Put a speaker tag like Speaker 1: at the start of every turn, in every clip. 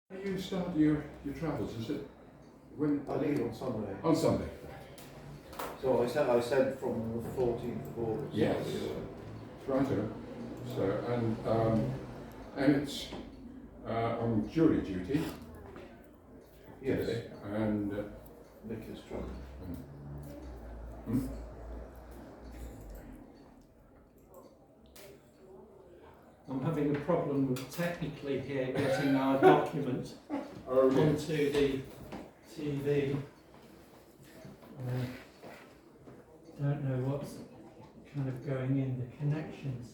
Speaker 1: How do you start your travels? Is it when?
Speaker 2: I leave on Sunday.
Speaker 1: On Sunday.
Speaker 2: So I said from the 14th of August.
Speaker 1: Yes. Righto. So and it's on jury duty.
Speaker 2: Yes.
Speaker 1: Today, and
Speaker 2: Nick is drunk.
Speaker 3: I'm having a problem with technically here getting our document onto the TV. Don't know what's kind of going in, the connections.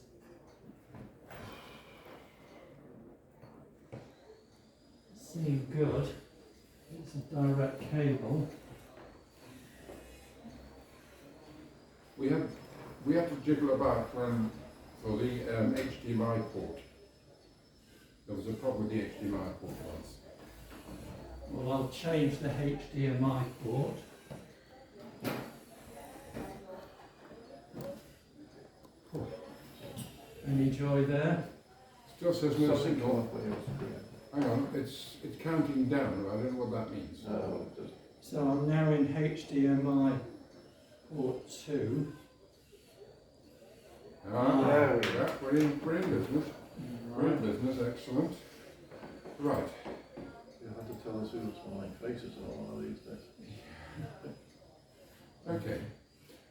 Speaker 3: Seem good. It's a direct cable.
Speaker 1: we have to jiggle about for the HDMI port. There was a problem with the HDMI port once.
Speaker 3: Well, I'll change the HDMI port. Any joy there?
Speaker 1: Still says no
Speaker 2: Something
Speaker 1: signal.
Speaker 2: come up on your screen.
Speaker 1: Hang on, it's counting down. I don't know what that means.
Speaker 2: No, just
Speaker 3: So I'm now in HDMI port 2.
Speaker 2: There we go.
Speaker 1: Yeah, we're in business. We're in business, excellent. Right.
Speaker 2: you have to tell us who the smiling faces are one of these days.
Speaker 1: Okay.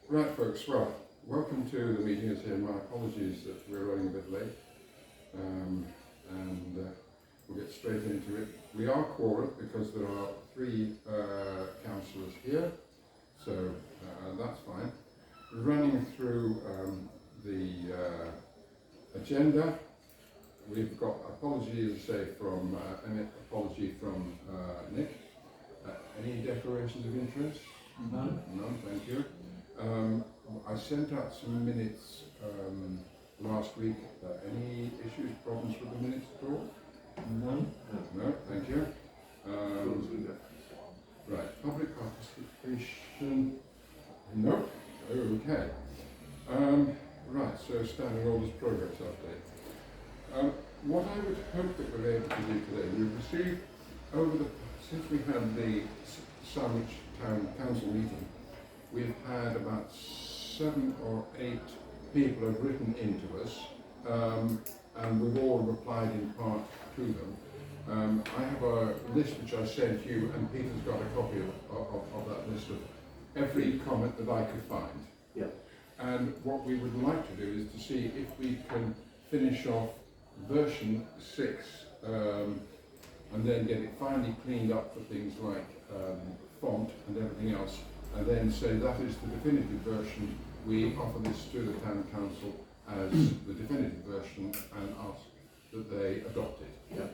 Speaker 1: Right, folks. Well, welcome to the meeting. As here, my apologies that we're running a bit late, and we'll get straight into it. We are quorum because there are 3 councillors here, so that's fine. We're running through the agenda. We've got apology, as I say, from an apology from Nick. Any declarations of interest?
Speaker 3: None.
Speaker 1: None, thank you. I sent out some minutes last week. Any issues, problems with the minutes at all?
Speaker 3: None.
Speaker 1: No, thank you.
Speaker 2: Those we got.
Speaker 1: Right, public participation. No. Okay. Right, so standing orders progress update. What I would hope that we're able to do today, we've received since we had the Sandwich Town Council meeting, we've had about 7 or 8 people have written into us, and we've all replied in part to them. I have a list which I sent you, and Peter's got a copy of that list of every comment that I could find.
Speaker 2: Yeah.
Speaker 1: And what we would like to do is to see if we can finish off version 6 and then get it finally cleaned up for things like font and everything else, and then say that is the definitive version. We offer this to the Town Council as the definitive version and ask that they adopt it.
Speaker 2: Yeah.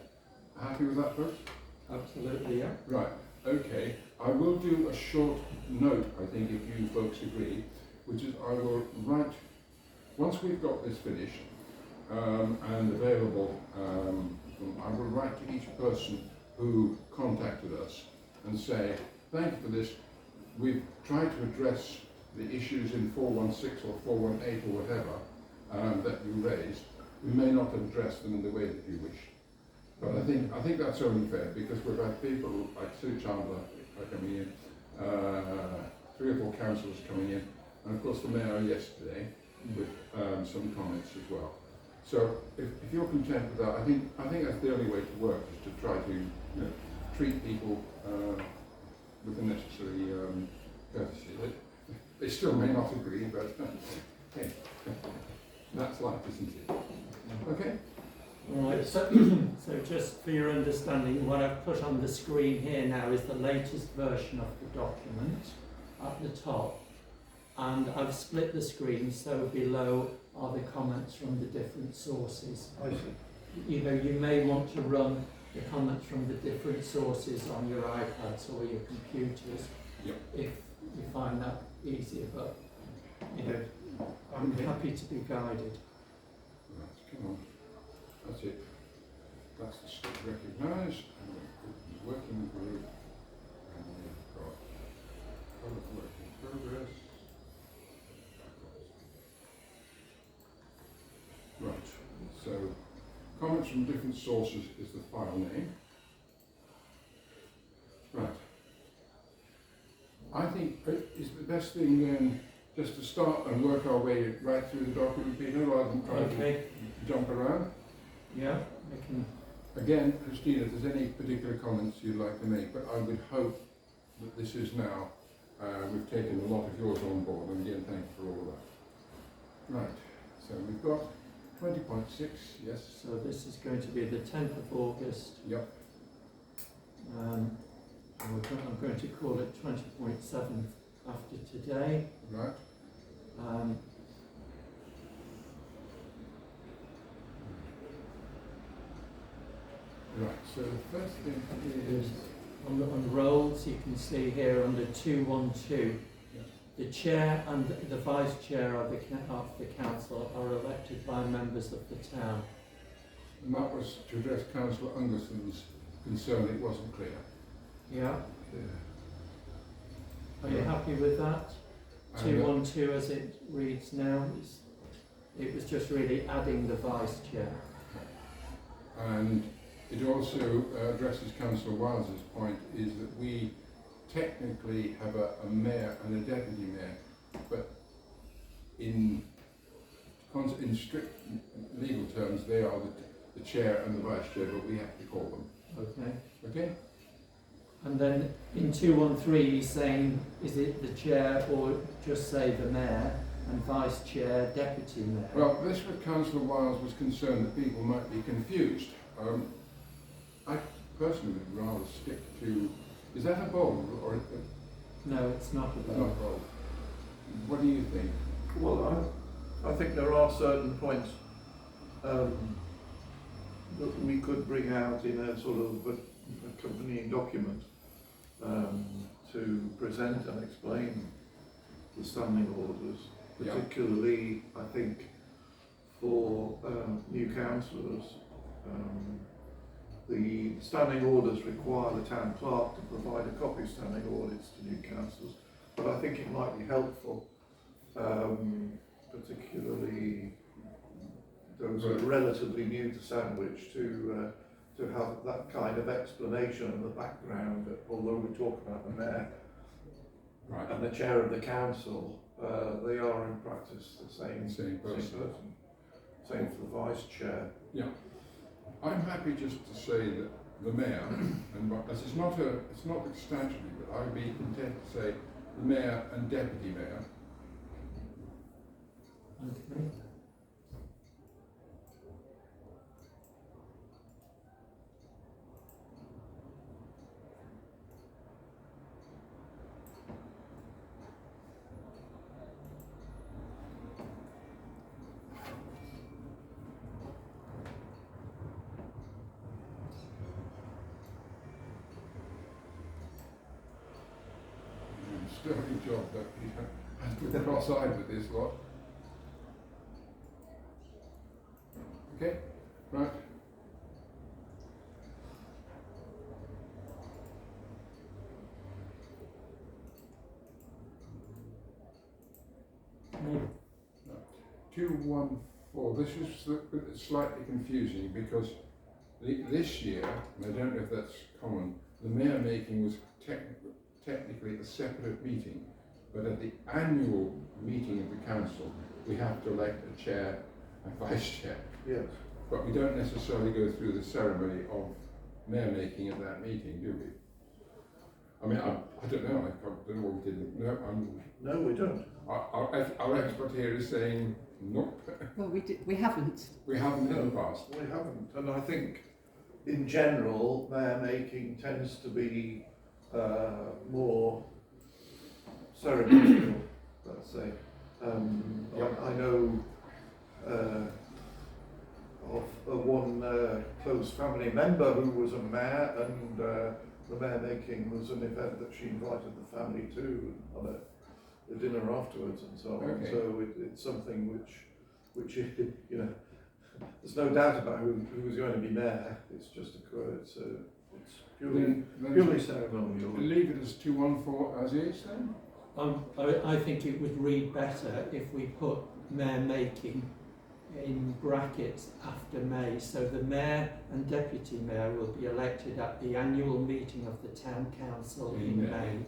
Speaker 1: Happy with that, folks?
Speaker 3: Absolutely, yeah.
Speaker 1: Right, okay. I will do a short note, I think, if you folks agree, which is I will write, once we've got this finished and available, I will write to each person who contacted us and say, thank you for this. We've tried to address the issues in 416 or 418 or whatever that you raised. We may not have addressed them in the way that you wish. But I think that's only fair, because we've had people like Sue Chandler coming in, 3 or 4 councillors coming in, and of course the mayor yesterday with some comments as well. So if you're content with that, I think that's the only way to work, is to try to treat people with the necessary courtesy. They still may not agree, but hey, that's life, isn't it? Okay.
Speaker 3: Right, so just for your understanding, what I've put on the screen here now is the latest version of the document at the top, and I've split the screen so below are the comments from the different sources.
Speaker 2: I see.
Speaker 3: You may want to run the comments from the different sources on your iPads or your computers.
Speaker 1: Yep.
Speaker 3: If you find that easier, but I'm happy to be guided.
Speaker 1: Right, come on. That's it. That's the stuff recognised. And we've got the working group. And we've got public work in progress. Right. So comments from different sources is the file name. best thing then just to start and work our way right through the document, Peter, rather than trying
Speaker 3: Okay.
Speaker 1: to jump around?
Speaker 3: Yeah, I can.
Speaker 1: Again, Christina, if there's any particular comments you'd like to make, but I would hope that this is now, we've taken a lot of yours on board, and again, thank you for all of that. Right, so we've got 20.6, yes.
Speaker 3: So this is going to be the 10th of August.
Speaker 1: Yep.
Speaker 3: And I'm going to call it 20.7 after today.
Speaker 1: Right. Right, so the first thing is,
Speaker 3: On the rolls, you can see here under 212,
Speaker 1: yeah,
Speaker 3: the chair and the vice chair of the council are elected by members of the town.
Speaker 1: and that was to address Councillor Ungerson's concern it wasn't clear.
Speaker 3: Yeah.
Speaker 1: Yeah.
Speaker 3: Are you happy with that?
Speaker 1: And,
Speaker 3: 212 as it reads now. It was just really adding the vice chair.
Speaker 1: And it also addresses Councillor Wiles's point, is that we technically have a mayor and a deputy mayor, but in strict legal terms, they are the chair and the vice chair, but we have to call them.
Speaker 3: Okay.
Speaker 1: Okay?
Speaker 3: And then in 213, he's saying, is it the chair or just say the mayor and vice chair, deputy mayor?
Speaker 1: Well, this was Councillor Wiles was concerned that people might be confused. I personally would rather stick to, is that a bold or
Speaker 3: No, it's not a vote.
Speaker 1: not bold? What do you think?
Speaker 2: Well, I think there are certain points that we could bring out in a sort of accompanying document to present and explain the standing orders,
Speaker 1: Yeah.
Speaker 2: particularly I think for new councillors. The standing orders require the town clerk to provide a copy of standing orders to new councillors, but I think it might be helpful, particularly those who are relatively new to Sandwich, to have that kind of explanation of the background. Although we talk about the mayor
Speaker 1: Right.
Speaker 2: and the chair of the council, they are in practice the same
Speaker 1: person.
Speaker 2: Same for the vice chair.
Speaker 1: Yeah. I'm happy just to say that the mayor, and as it's not statutory, but I would be content to say the mayor and deputy mayor.
Speaker 3: Okay.
Speaker 1: Sterling job that he has to cross-eyed with this lot. Okay, right.
Speaker 3: Okay.
Speaker 1: 214. This is slightly confusing because this year, and I don't know if that's common, the mayor making was technically a separate meeting, but at the annual meeting of the council, we have to elect a chair and vice chair.
Speaker 2: Yes.
Speaker 1: But we don't necessarily go through the ceremony of mayor making at that meeting, do we? I mean, I don't know. I don't know what we did.
Speaker 2: No, we don't.
Speaker 1: Our expert here is saying nope.
Speaker 4: Well, we haven't.
Speaker 1: We haven't in the past.
Speaker 2: We haven't, and I think in general, mayor making tends to be more ceremonial, let's say. I know of one close family member who was a mayor, and the mayor making was an event that she invited the family to, and had a dinner afterwards and so on.
Speaker 1: Okay.
Speaker 2: So it's something which you know, there's no doubt about who was going to be mayor. It's just occurred. So it's purely ceremonial.
Speaker 1: Leave it as 214 as is then?
Speaker 3: I think it would read better if we put mayor making in brackets after May, so the mayor and deputy mayor will be elected at the annual meeting of the town council in May,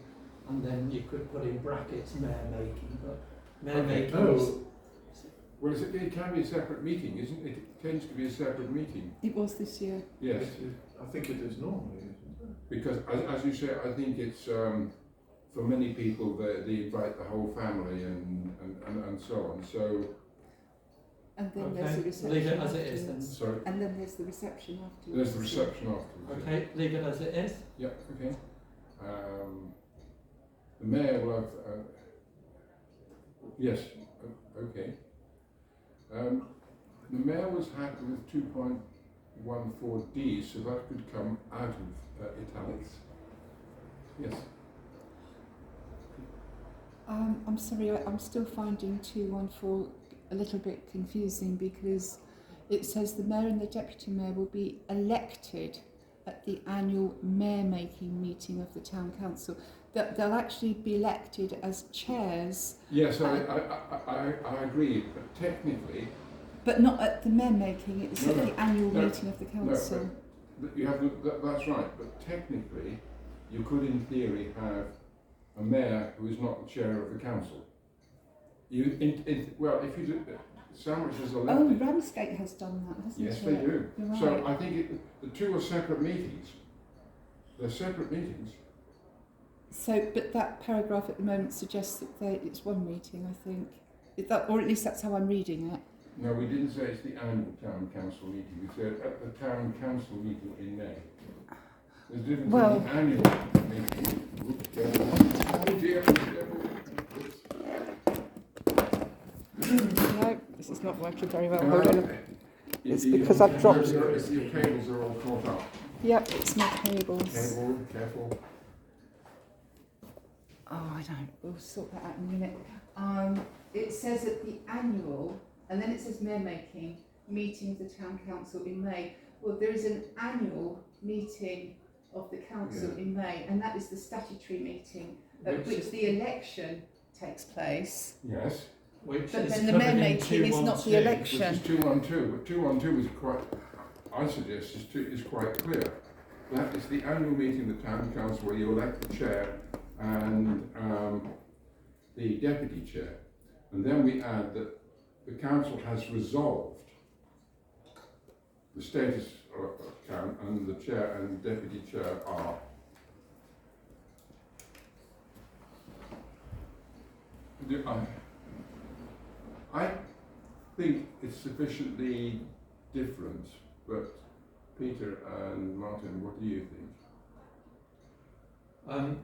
Speaker 3: and then you could put in brackets mayor making, but mayor
Speaker 1: Okay.
Speaker 3: making
Speaker 2: Oh.
Speaker 3: is,
Speaker 1: Well, it can be a separate meeting, isn't it? It tends to be a separate meeting.
Speaker 4: It was this year.
Speaker 1: Yes,
Speaker 2: I think it is normally, isn't it?
Speaker 1: because as you say, I think it's for many people they invite the whole family and so on. So
Speaker 4: And then there's the
Speaker 3: okay,
Speaker 4: reception
Speaker 3: leave it as it is
Speaker 4: afterwards.
Speaker 1: sorry,
Speaker 4: And then there's the reception afterwards.
Speaker 1: there's the reception afterwards.
Speaker 3: okay, leave it as it is.
Speaker 1: Yeah. Okay. The mayor will have. Yes. Okay. The mayor was happy with 2.14D, so that could come out of italics. Yes.
Speaker 4: I'm sorry, I'm still finding 214 a little bit confusing because it says the mayor and the deputy mayor will be elected at the annual mayor-making meeting of the town council. That they'll actually be elected as chairs,
Speaker 1: Yes, I agree, but technically,
Speaker 4: but not at the mayor-making. It's
Speaker 1: No,
Speaker 4: at
Speaker 1: no,
Speaker 4: the annual
Speaker 1: no,
Speaker 4: meeting of the council.
Speaker 1: but you have that's right. But technically, you could, in theory, have a mayor who is not the chair of the council. Well, if you do, Sandwich is
Speaker 4: Oh,
Speaker 1: elected.
Speaker 4: Ramsgate has done that, hasn't
Speaker 1: Yes,
Speaker 4: it?
Speaker 1: they do.
Speaker 4: You're right.
Speaker 1: So I think the two are separate meetings. They're separate meetings.
Speaker 4: So, but that paragraph at the moment suggests that it's one meeting, I think. Or at least that's how I'm reading it.
Speaker 1: No, we didn't say it's the annual town council meeting. We said at the town council meeting in May. There's a difference
Speaker 4: Well-
Speaker 1: in the annual meeting. Oh dear,
Speaker 4: No, this is not working very well.
Speaker 1: Hold
Speaker 4: Hold
Speaker 1: on.
Speaker 4: on. It's because I've dropped-
Speaker 1: Your cables are all caught up.
Speaker 4: Yep, it's my cables.
Speaker 1: Cable, careful.
Speaker 4: Oh, I don't. We'll sort that out in a minute. It says at the annual, and then it says mayor-making meeting of the town council in May. Well, there is an annual meeting of the council in May, and that is the statutory meeting at which the election takes place.
Speaker 1: Yes.
Speaker 3: Which
Speaker 4: But
Speaker 3: is
Speaker 4: then the
Speaker 3: covered in
Speaker 4: mayor-making is not the
Speaker 3: 212.
Speaker 1: Which
Speaker 4: election.
Speaker 1: is 212. But 212 is quite, I suggest, is quite clear. That is the annual meeting of the town council where you elect the chair and the deputy chair. And then we add that the council has resolved the status of town and the chair and deputy chair are. I think it's sufficiently different, but Peter and Martin, what do you think?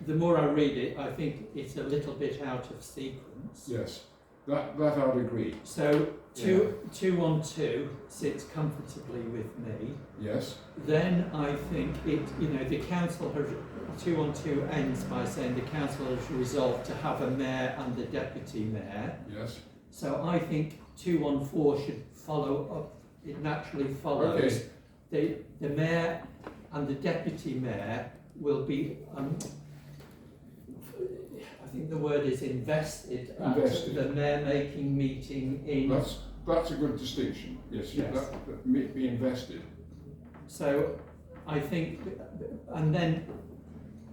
Speaker 3: The more I read it, I think it's a little bit out of sequence.
Speaker 1: Yes, that I'd agree.
Speaker 3: So 212 sits comfortably with me.
Speaker 1: Yes,
Speaker 3: Then I think the council has 212 ends by saying the council has resolved to have a mayor and a deputy mayor.
Speaker 1: yes.
Speaker 3: So I think 214 should follow up. It naturally follows.
Speaker 1: Okay.
Speaker 3: The mayor and the deputy mayor will be. I think the word is invested.
Speaker 1: Invested.
Speaker 3: At the mayor-making meeting in.
Speaker 1: That's a good distinction. Yes,
Speaker 3: Yes.
Speaker 1: That be invested.
Speaker 3: So I think, and then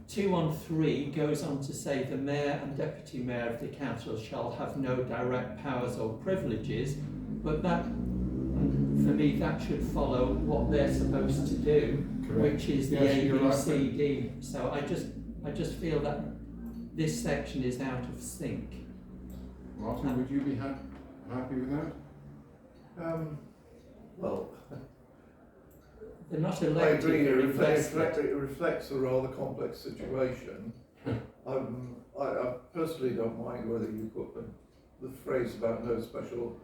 Speaker 3: 213 goes on to say the mayor and deputy mayor of the council shall have no direct powers or privileges, but that, for me, that should follow what they're supposed to do,
Speaker 1: Correct.
Speaker 3: which is the
Speaker 1: Yes,
Speaker 3: A,
Speaker 1: you're
Speaker 3: B,
Speaker 1: right.
Speaker 3: C, D. So I just feel that this section is out of sync.
Speaker 1: Martin, would you be happy with that?
Speaker 2: Well,
Speaker 3: They're not
Speaker 2: I
Speaker 3: elected,
Speaker 2: agree.
Speaker 3: they're
Speaker 2: It
Speaker 3: invested.
Speaker 2: reflects a rather complex situation. I personally don't mind whether you put the phrase about no special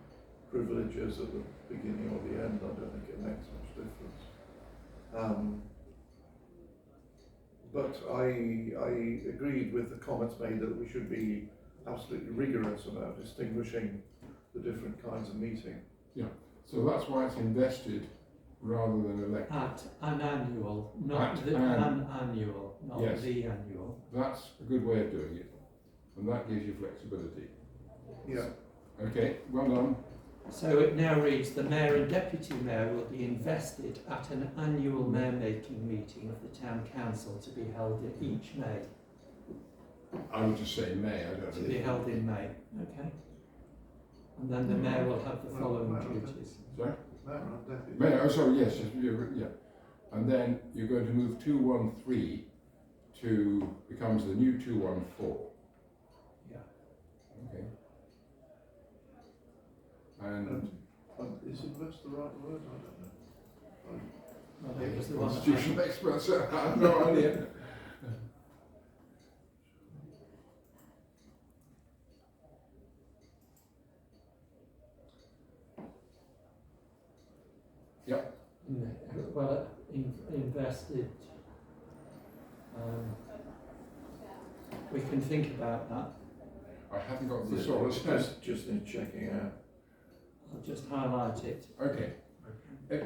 Speaker 2: privileges at the beginning or the end. I don't think it makes much difference. But I agreed with the comments made that we should be absolutely rigorous about distinguishing the different kinds of meeting.
Speaker 1: So that's why it's invested rather than elected.
Speaker 3: At an annual, not
Speaker 1: At
Speaker 3: the
Speaker 1: an-
Speaker 3: annual, not
Speaker 1: Yes.
Speaker 3: the annual.
Speaker 1: That's a good way of doing it, and that gives you flexibility.
Speaker 2: Yeah.
Speaker 1: Okay, well done.
Speaker 3: So it now reads, the mayor and deputy mayor will be invested at an annual mayor-making meeting of the town council to be held in each May.
Speaker 1: I would just say May, I don't
Speaker 3: to
Speaker 1: know.
Speaker 3: be held in May, okay? And then the mayor will have the following duties.
Speaker 1: Sorry?
Speaker 2: Mayor and deputy.
Speaker 1: May, oh sorry, yes, yeah. And then you're going to move 213 to, becomes the new 214.
Speaker 3: Yeah.
Speaker 1: Okay. And
Speaker 2: Is invest the right word? I don't know.
Speaker 3: Well, that was the one that I-
Speaker 1: constitutional experts, I have no idea.
Speaker 3: Well, invested. We can think about that.
Speaker 1: I haven't got the thesaurus.
Speaker 2: Just need checking out.
Speaker 3: I'll just highlight it.
Speaker 1: Okay.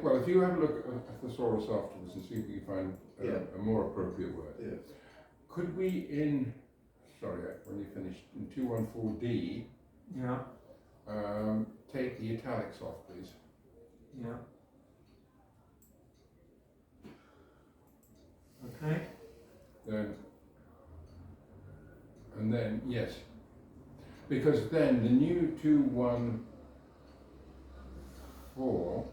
Speaker 1: Well, if you have a look at the thesaurus afterwards and see if we can find a more appropriate word.
Speaker 2: Yes.
Speaker 1: Could we when you finished, in 214D,
Speaker 3: Yeah,
Speaker 1: take the italics off, please?
Speaker 3: yeah. Okay.
Speaker 1: And then, yes. Because then the new 214,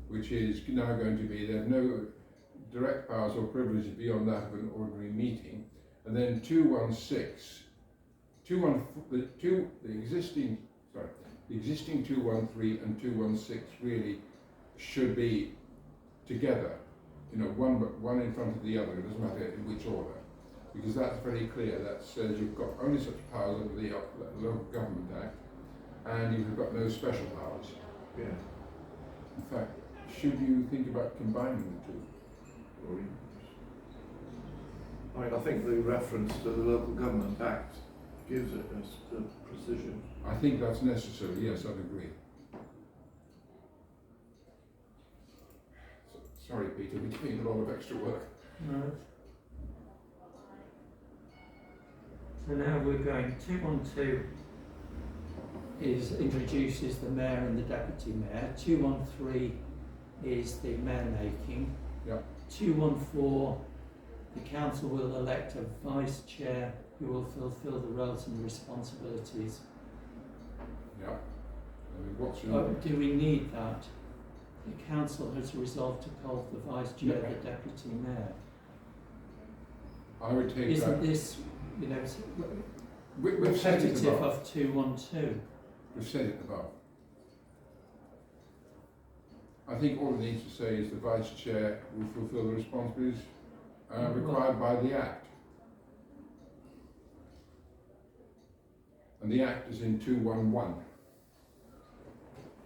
Speaker 1: which is now going to be, there's no direct powers or privileges beyond that of an ordinary meeting. And then 216, the existing 213 and 216 really should be together, one in front of the other. It doesn't matter in which order, because that's very clear. That says you've got only such powers under the Local Government Act, and you've got no special powers.
Speaker 2: Yeah.
Speaker 1: In fact, should you think about combining the two?
Speaker 2: I mean, I think the reference to the Local Government Act gives it a precision.
Speaker 1: I think that's necessary. Yes, I'd agree. Sorry, Peter, we're doing a lot of extra work.
Speaker 3: Right. So now we're going 212 introduces the mayor and the deputy mayor. 213 is the mayor making.
Speaker 1: Yeah.
Speaker 3: 214, the council will elect a vice chair who will fulfil the roles and responsibilities.
Speaker 1: Yeah. I mean, what's your...
Speaker 3: Do we need that? The council has resolved to call the vice chair
Speaker 1: Yeah.
Speaker 3: the deputy mayor.
Speaker 1: I would take
Speaker 3: Isn't
Speaker 1: that.
Speaker 3: this,
Speaker 1: We've said it
Speaker 3: repetitive
Speaker 1: above.
Speaker 3: of 212?
Speaker 1: We've said it above. I think all it needs to say is the vice chair will fulfil the responsibilities required by the Act. And the Act is in 211.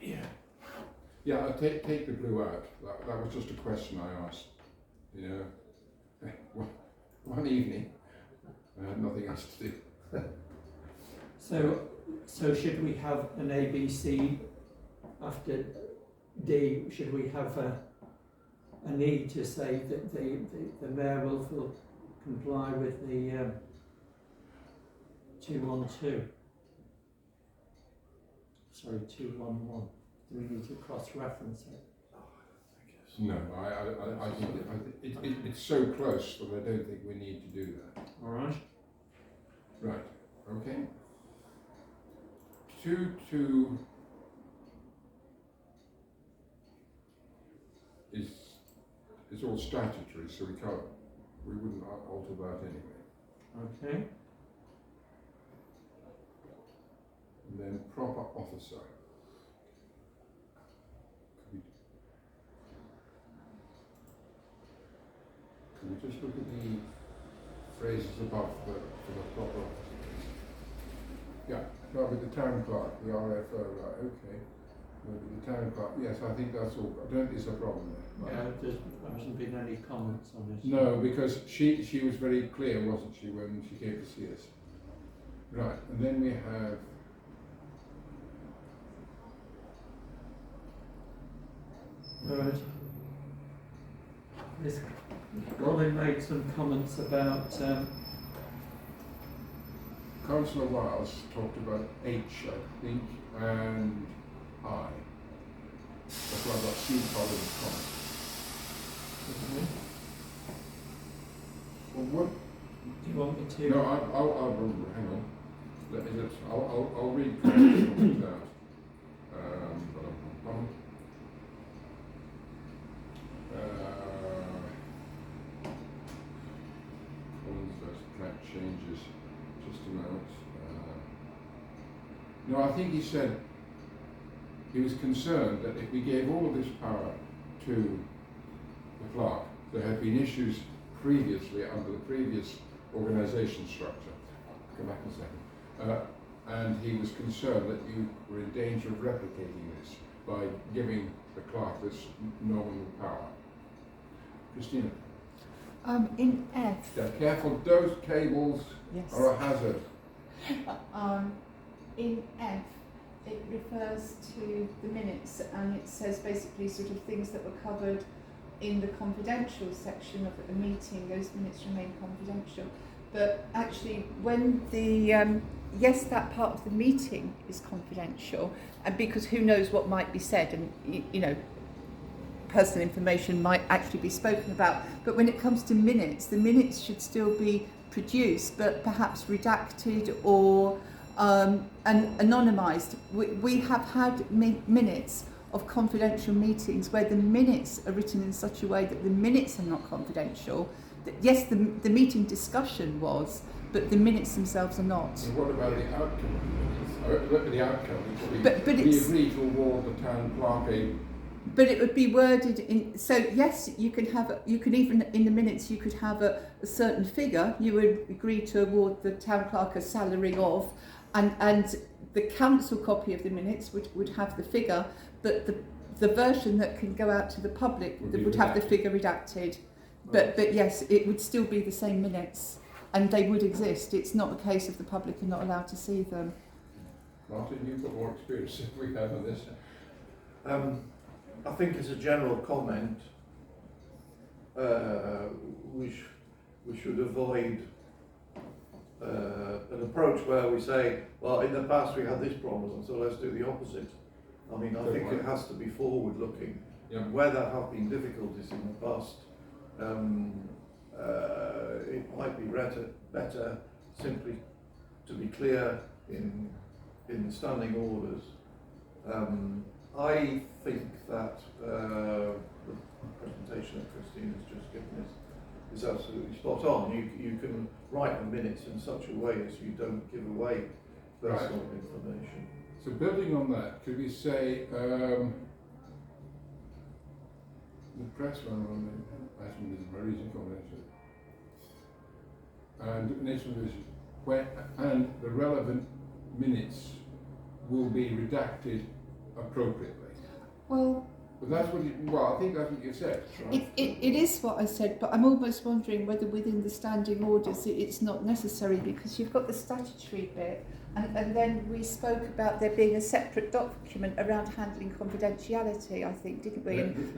Speaker 3: Yeah.
Speaker 1: Yeah, I'll take the blue out. That was just a question I asked. One evening, I had nothing else to do.
Speaker 3: So should we have an ABC after D? Should we have a need to say that the mayor will comply with the 212? Sorry, 211. Do we need to cross-reference it?
Speaker 1: No, I think it's so close that I don't think we need to do that.
Speaker 3: All right.
Speaker 1: Right, okay. 2 is all statutory, so we wouldn't alter that anyway.
Speaker 3: Okay.
Speaker 1: And then proper officer. Can we just look at the phrases above for the proper officer? Yeah, start with the town clerk, the RFO, right, okay. With the town clerk, yes, I think that's all. I don't think there's a problem there.
Speaker 3: Yeah, there hasn't been any comments on this.
Speaker 1: No, because she was very clear, wasn't she, when she came to see us. Right, and then we have
Speaker 3: Right. Colin made some comments about
Speaker 1: Councillor Wiles talked about H, I think, and I. That's why I got C Colin's comment. Well,
Speaker 3: Do you want me to?
Speaker 1: No, I'll hang on. Let me just, I'll read something out. Bum. Collins versus track changes. Just a moment. No, I think he said he was concerned that if we gave all of this power to the clerk, there had been issues previously under the previous organisation structure. I'll come back in a second. And he was concerned that you were in danger of replicating this by giving the clerk this nominal power. Christina?
Speaker 4: In F.
Speaker 1: Yeah, careful, those cables
Speaker 4: Yes.
Speaker 1: are a hazard.
Speaker 4: In F, it refers to the minutes, and it says basically sort of things that were covered in the confidential section of the meeting. Those minutes remain confidential. But actually, when the yes, that part of the meeting is confidential, and because who knows what might be said, and you know, personal information might actually be spoken about. But when it comes to minutes, the minutes should still be produced, but perhaps redacted or and anonymised. We have had minutes of confidential meetings where the minutes are written in such a way that the minutes are not confidential. That yes, the meeting discussion was, but the minutes themselves are not.
Speaker 1: And what about the outcome of the minutes? Look at the outcome.
Speaker 4: But
Speaker 1: we
Speaker 4: it's,
Speaker 1: agreed to award the town clerk a...
Speaker 4: But it would be worded in, so yes, you can even in the minutes you could have a certain figure. You would agree to award the town clerk a salary of, and the council copy of the minutes would have the figure, but the version that can go out to the public would have the figure redacted. But yes, it would still be the same minutes, and they would exist. It's not a case of the public are not allowed to see them.
Speaker 1: Martin, you've got more experience than we have on this.
Speaker 2: I think as a general comment, we should avoid an approach where we say, well, in the past we had this problem, and so let's do the opposite. I mean, I think it has to be forward-looking.
Speaker 1: Yeah.
Speaker 2: Where there have been difficulties in the past, it might be better simply to be clear in the standing orders. I think that the presentation that Christine has just given us is absolutely spot on. You can write the minutes in such a way as you don't give away personal information.
Speaker 1: So building on that, could we say the press one on the item is Mary's confidential and national vision, and the relevant minutes will be redacted appropriately.
Speaker 4: Well,
Speaker 1: But that's what I think that's what you said, right?
Speaker 4: it is what I said, but I'm almost wondering whether within the standing orders it's not necessary, because you've got the statutory bit, and then we spoke about there being a separate document around handling confidentiality, I think, didn't we?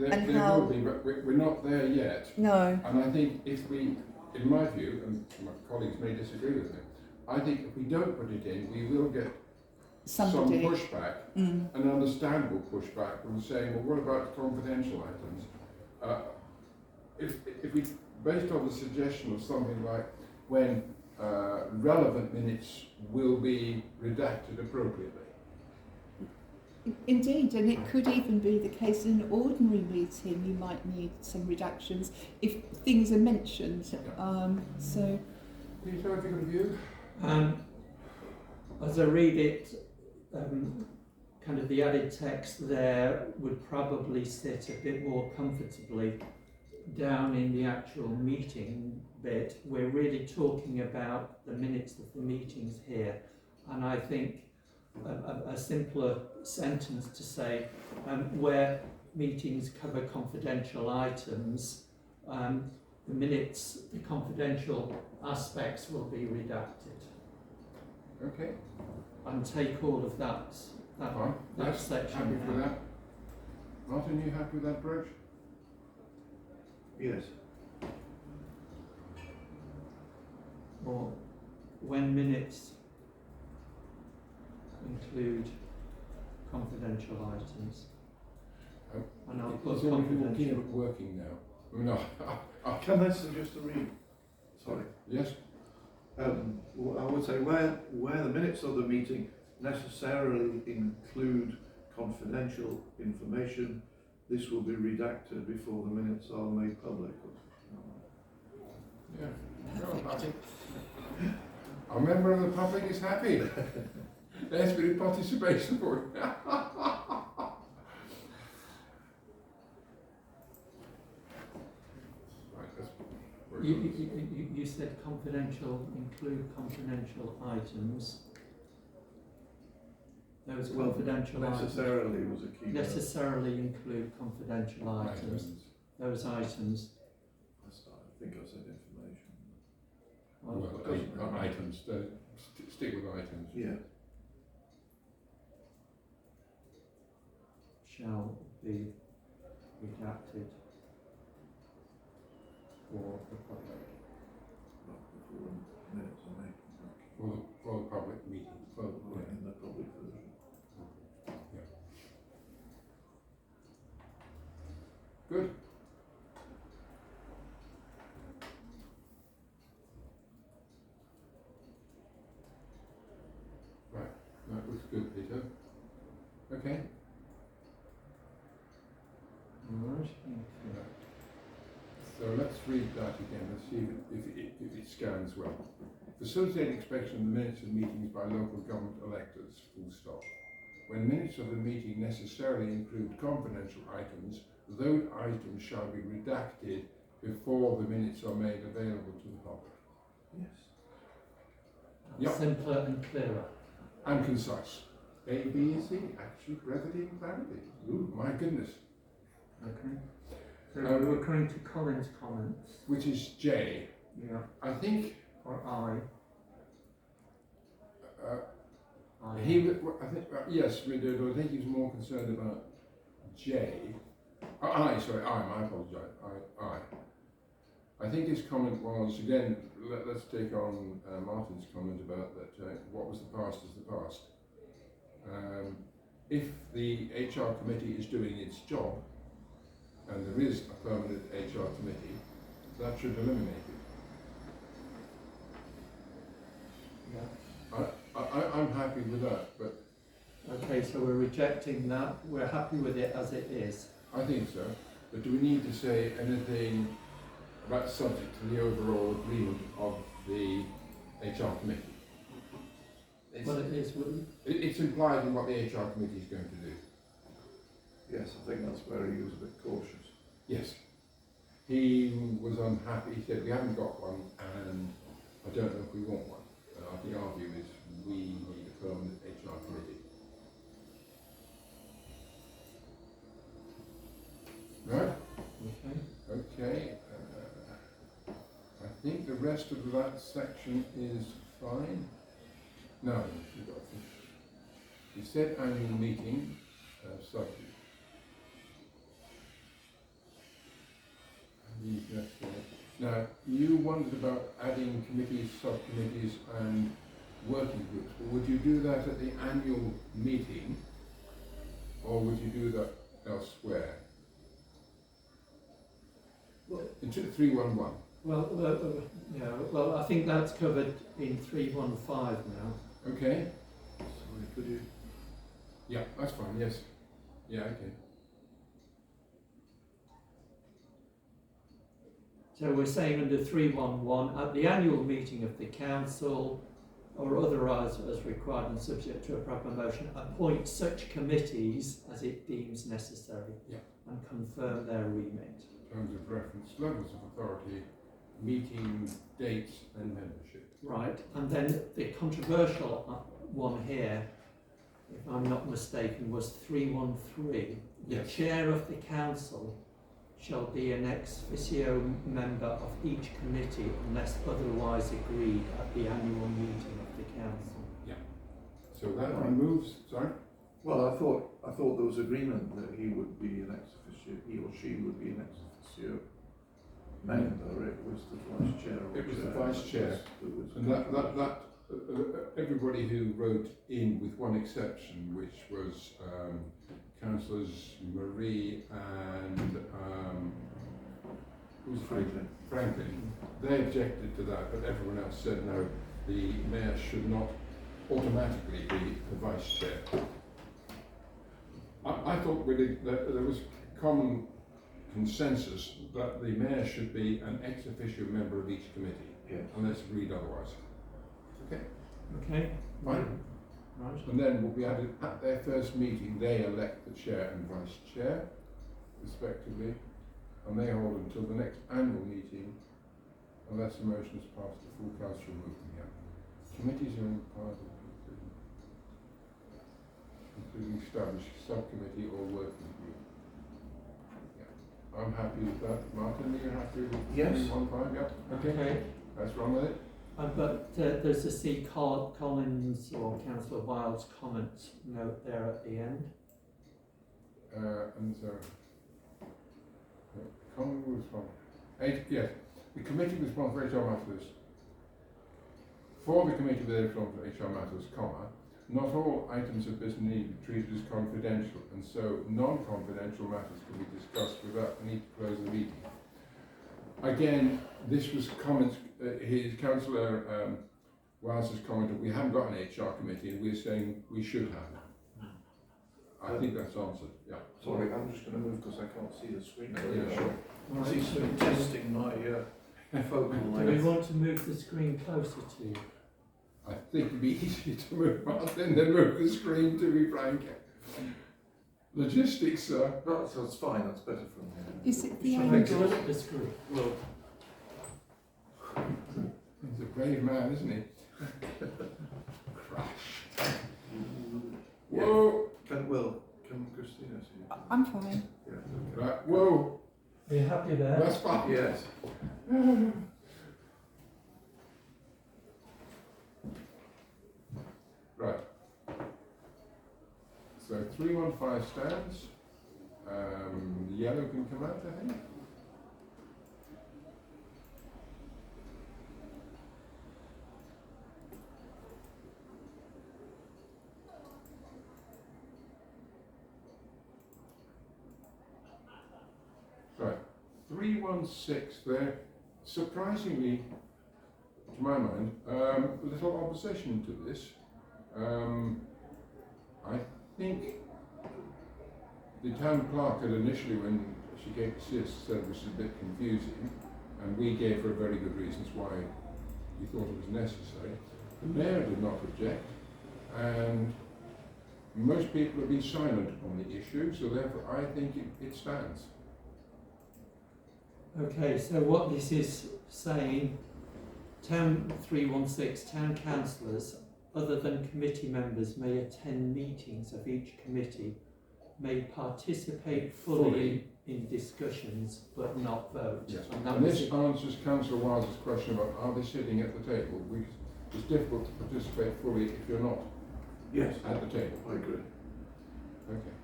Speaker 1: There
Speaker 4: how...
Speaker 1: will be, but we're not there yet.
Speaker 4: No.
Speaker 1: And I think if we, in my view, and my colleagues may disagree with me, I think if we don't put it in, we will get some pushback, an understandable pushback from saying, well, what about confidential items? If we, based on the suggestion of something like when relevant minutes will be redacted appropriately.
Speaker 4: Indeed, and it could even be the case in an ordinary meeting you might need some redactions if things are mentioned. So,
Speaker 1: Peter, have you got a view?
Speaker 3: As I read it, kind of the added text there would probably sit a bit more comfortably down in the actual meeting bit. We're really talking about the minutes of the meetings here, and I think a simpler sentence to say where meetings cover confidential items, the minutes, the confidential aspects will be redacted.
Speaker 1: Okay.
Speaker 3: And take all of that section
Speaker 1: Happy
Speaker 3: out.
Speaker 1: with that? Martin, you happy with that approach?
Speaker 2: Yes.
Speaker 3: Or when minutes include confidential items. And I'll put
Speaker 1: Is everything
Speaker 3: confidential.
Speaker 1: working now? I mean,
Speaker 2: Can I suggest a read? Sorry.
Speaker 1: Yes.
Speaker 2: Well, I would say where the minutes of the meeting necessarily include confidential information, this will be redacted before the minutes are made public.
Speaker 1: Yeah. Well, I think a member of the public is happy. There's been participation for it. Right, that's where it goes.
Speaker 3: You said confidential, include confidential items. Those confidential items.
Speaker 2: Necessarily was a key word.
Speaker 3: Necessarily include confidential items. Those items.
Speaker 2: I think I said information.
Speaker 1: Well, items, stick with items.
Speaker 2: Yeah.
Speaker 3: Shall be redacted for the public.
Speaker 2: Well, before the minutes are made public.
Speaker 1: For the public meeting.
Speaker 2: Right, in the public version.
Speaker 1: Good. Right, that looks good, Peter. Okay.
Speaker 3: Alright.
Speaker 1: So let's read that again. Let's see if it scans well. Facilitate inspection of the minutes of meetings by local government electors, full stop. When minutes of the meeting necessarily include confidential items, those items shall be redacted before the minutes are made available to the public.
Speaker 2: Yes.
Speaker 1: Yep.
Speaker 3: Simpler and clearer.
Speaker 1: And concise. A, B, and C. Actually, brevity and clarity. Ooh, my goodness.
Speaker 3: Okay. So we're coming to Colin's comments.
Speaker 1: Which is J.
Speaker 3: Yeah.
Speaker 1: I think
Speaker 3: Or I. I.
Speaker 1: I think yes, we did. I think he was more concerned about J. I. Sorry, I. I apologise. I think his comment was again. Let's take on Martin's comment about that. What was the past is the past. If the HR committee is doing its job, and there is a permanent HR committee, that should eliminate it.
Speaker 3: Yeah.
Speaker 1: I'm happy with that, but
Speaker 3: Okay, so we're rejecting that. We're happy with it as it is.
Speaker 1: I think so. But do we need to say anything about subject to the overall agreement of the HR committee?
Speaker 3: Well, it is.
Speaker 1: It's implied in what the HR committee is going to do.
Speaker 2: Yes, I think that's where he was a bit cautious.
Speaker 1: Yes. He was unhappy. He said, we haven't got one, and I don't know if we want one. And I think our view is we need a permanent HR committee. Right?
Speaker 3: Okay.
Speaker 1: Okay. I think the rest of that section is fine. No, we've got to finish. We said annual meeting, subject. Now, you wondered about adding committees, subcommittees and working groups. But would you do that at the annual meeting or would you do that elsewhere?
Speaker 3: Well,
Speaker 1: Into 311.
Speaker 3: Well, I think that's covered in 315 now.
Speaker 1: Okay.
Speaker 2: Sorry, could you?
Speaker 1: Yeah, that's fine, yes. Yeah, okay.
Speaker 3: So we're saying under 311, at the annual meeting of the council or otherwise as required and subject to a proper motion, appoint such committees as it deems necessary.
Speaker 1: Yeah.
Speaker 3: And confirm their remit.
Speaker 1: Terms of reference, levels of authority, meeting dates and membership.
Speaker 3: Right, and then the controversial one here, if I'm not mistaken, was 313. The
Speaker 1: Yes.
Speaker 3: chair of the council shall be an ex officio member of each committee unless otherwise agreed at the annual meeting of the council.
Speaker 1: So that removes, sorry?
Speaker 2: Well, I thought there was agreement that he would be an ex officio, he or she would be an ex officio member. It was the vice chair. Or
Speaker 1: It was the
Speaker 2: chair
Speaker 1: vice chair.
Speaker 2: that was
Speaker 1: And that everybody who wrote in, with one exception, which was Councillors Marie and who's
Speaker 2: Franklin.
Speaker 1: Franklin. They objected to that, but everyone else said no, the mayor should not automatically be the vice chair. I thought really that there was common consensus that the mayor should be an ex officio member of each committee,
Speaker 2: Yes.
Speaker 1: unless agreed otherwise. Okay,
Speaker 3: Okay.
Speaker 1: fine.
Speaker 3: Right.
Speaker 1: And then will be added at their first meeting, they elect the chair and vice chair, respectively, and they hold until the next annual meeting, unless a motion is passed, the full council will move them. Yeah. Committees are empowered, including established subcommittee or working group. Yeah. I'm happy with that. Martin, are you happy with
Speaker 2: Yes.
Speaker 1: 315? Yeah. Okay.
Speaker 3: Okay.
Speaker 1: That's wrong with it.
Speaker 3: But there's a C. Collins or Councillor Wilde's comment note there at the end.
Speaker 1: And so, common rules from yes, the committee was responsible for HR matters. For the committee with HR matters, comma, not all items of business need to be treated as confidential, and so non-confidential matters can be discussed without the need to close the meeting. Again, this was comments. His councillor Wows's comment that we haven't got an HR committee, and we're saying we should have it. I think that's answered. Yeah.
Speaker 2: Sorry, I'm just going to move because I can't see the screen.
Speaker 1: Yeah, sure.
Speaker 3: All
Speaker 2: He's been testing my focal
Speaker 3: Do we
Speaker 2: length.
Speaker 3: want to move the screen closer to you?
Speaker 1: I think it'd be easier to move Martin than move the screen, to be frank. Logistics, sir.
Speaker 2: That's fine, that's better from here.
Speaker 4: Is it the
Speaker 3: Shall we
Speaker 4: angle?
Speaker 3: look at the screen?
Speaker 2: Well,
Speaker 1: He's a brave man, isn't he? Crash.
Speaker 2: yeah.
Speaker 1: Whoa!
Speaker 2: Can Christina see it?
Speaker 4: I'm fine.
Speaker 2: Yeah, okay.
Speaker 1: Right. Whoa!
Speaker 3: Are you happy there?
Speaker 1: That's fine.
Speaker 2: Yes.
Speaker 1: Right. So 315 stands. The yellow can come out, I think. Right. 316 there. Surprisingly, to my mind, little opposition to this. I think the town clerk had initially, when she came to see us, said this is a bit confusing, and we gave her very good reasons why we thought it was necessary. The mayor did not object, and most people have been silent on the issue, so therefore I think it stands.
Speaker 3: Okay, so what this is saying, Town 316, town councillors, other than committee members, may attend meetings of each committee, may participate fully in discussions but not vote.
Speaker 1: Yes.
Speaker 3: And that
Speaker 1: And
Speaker 3: was
Speaker 1: this
Speaker 3: it.
Speaker 1: answers Councillor Wiles's question about are they sitting at the table? Because it's difficult to participate fully if you're not
Speaker 2: Yes,
Speaker 1: at the table.
Speaker 2: I agree.
Speaker 1: Okay.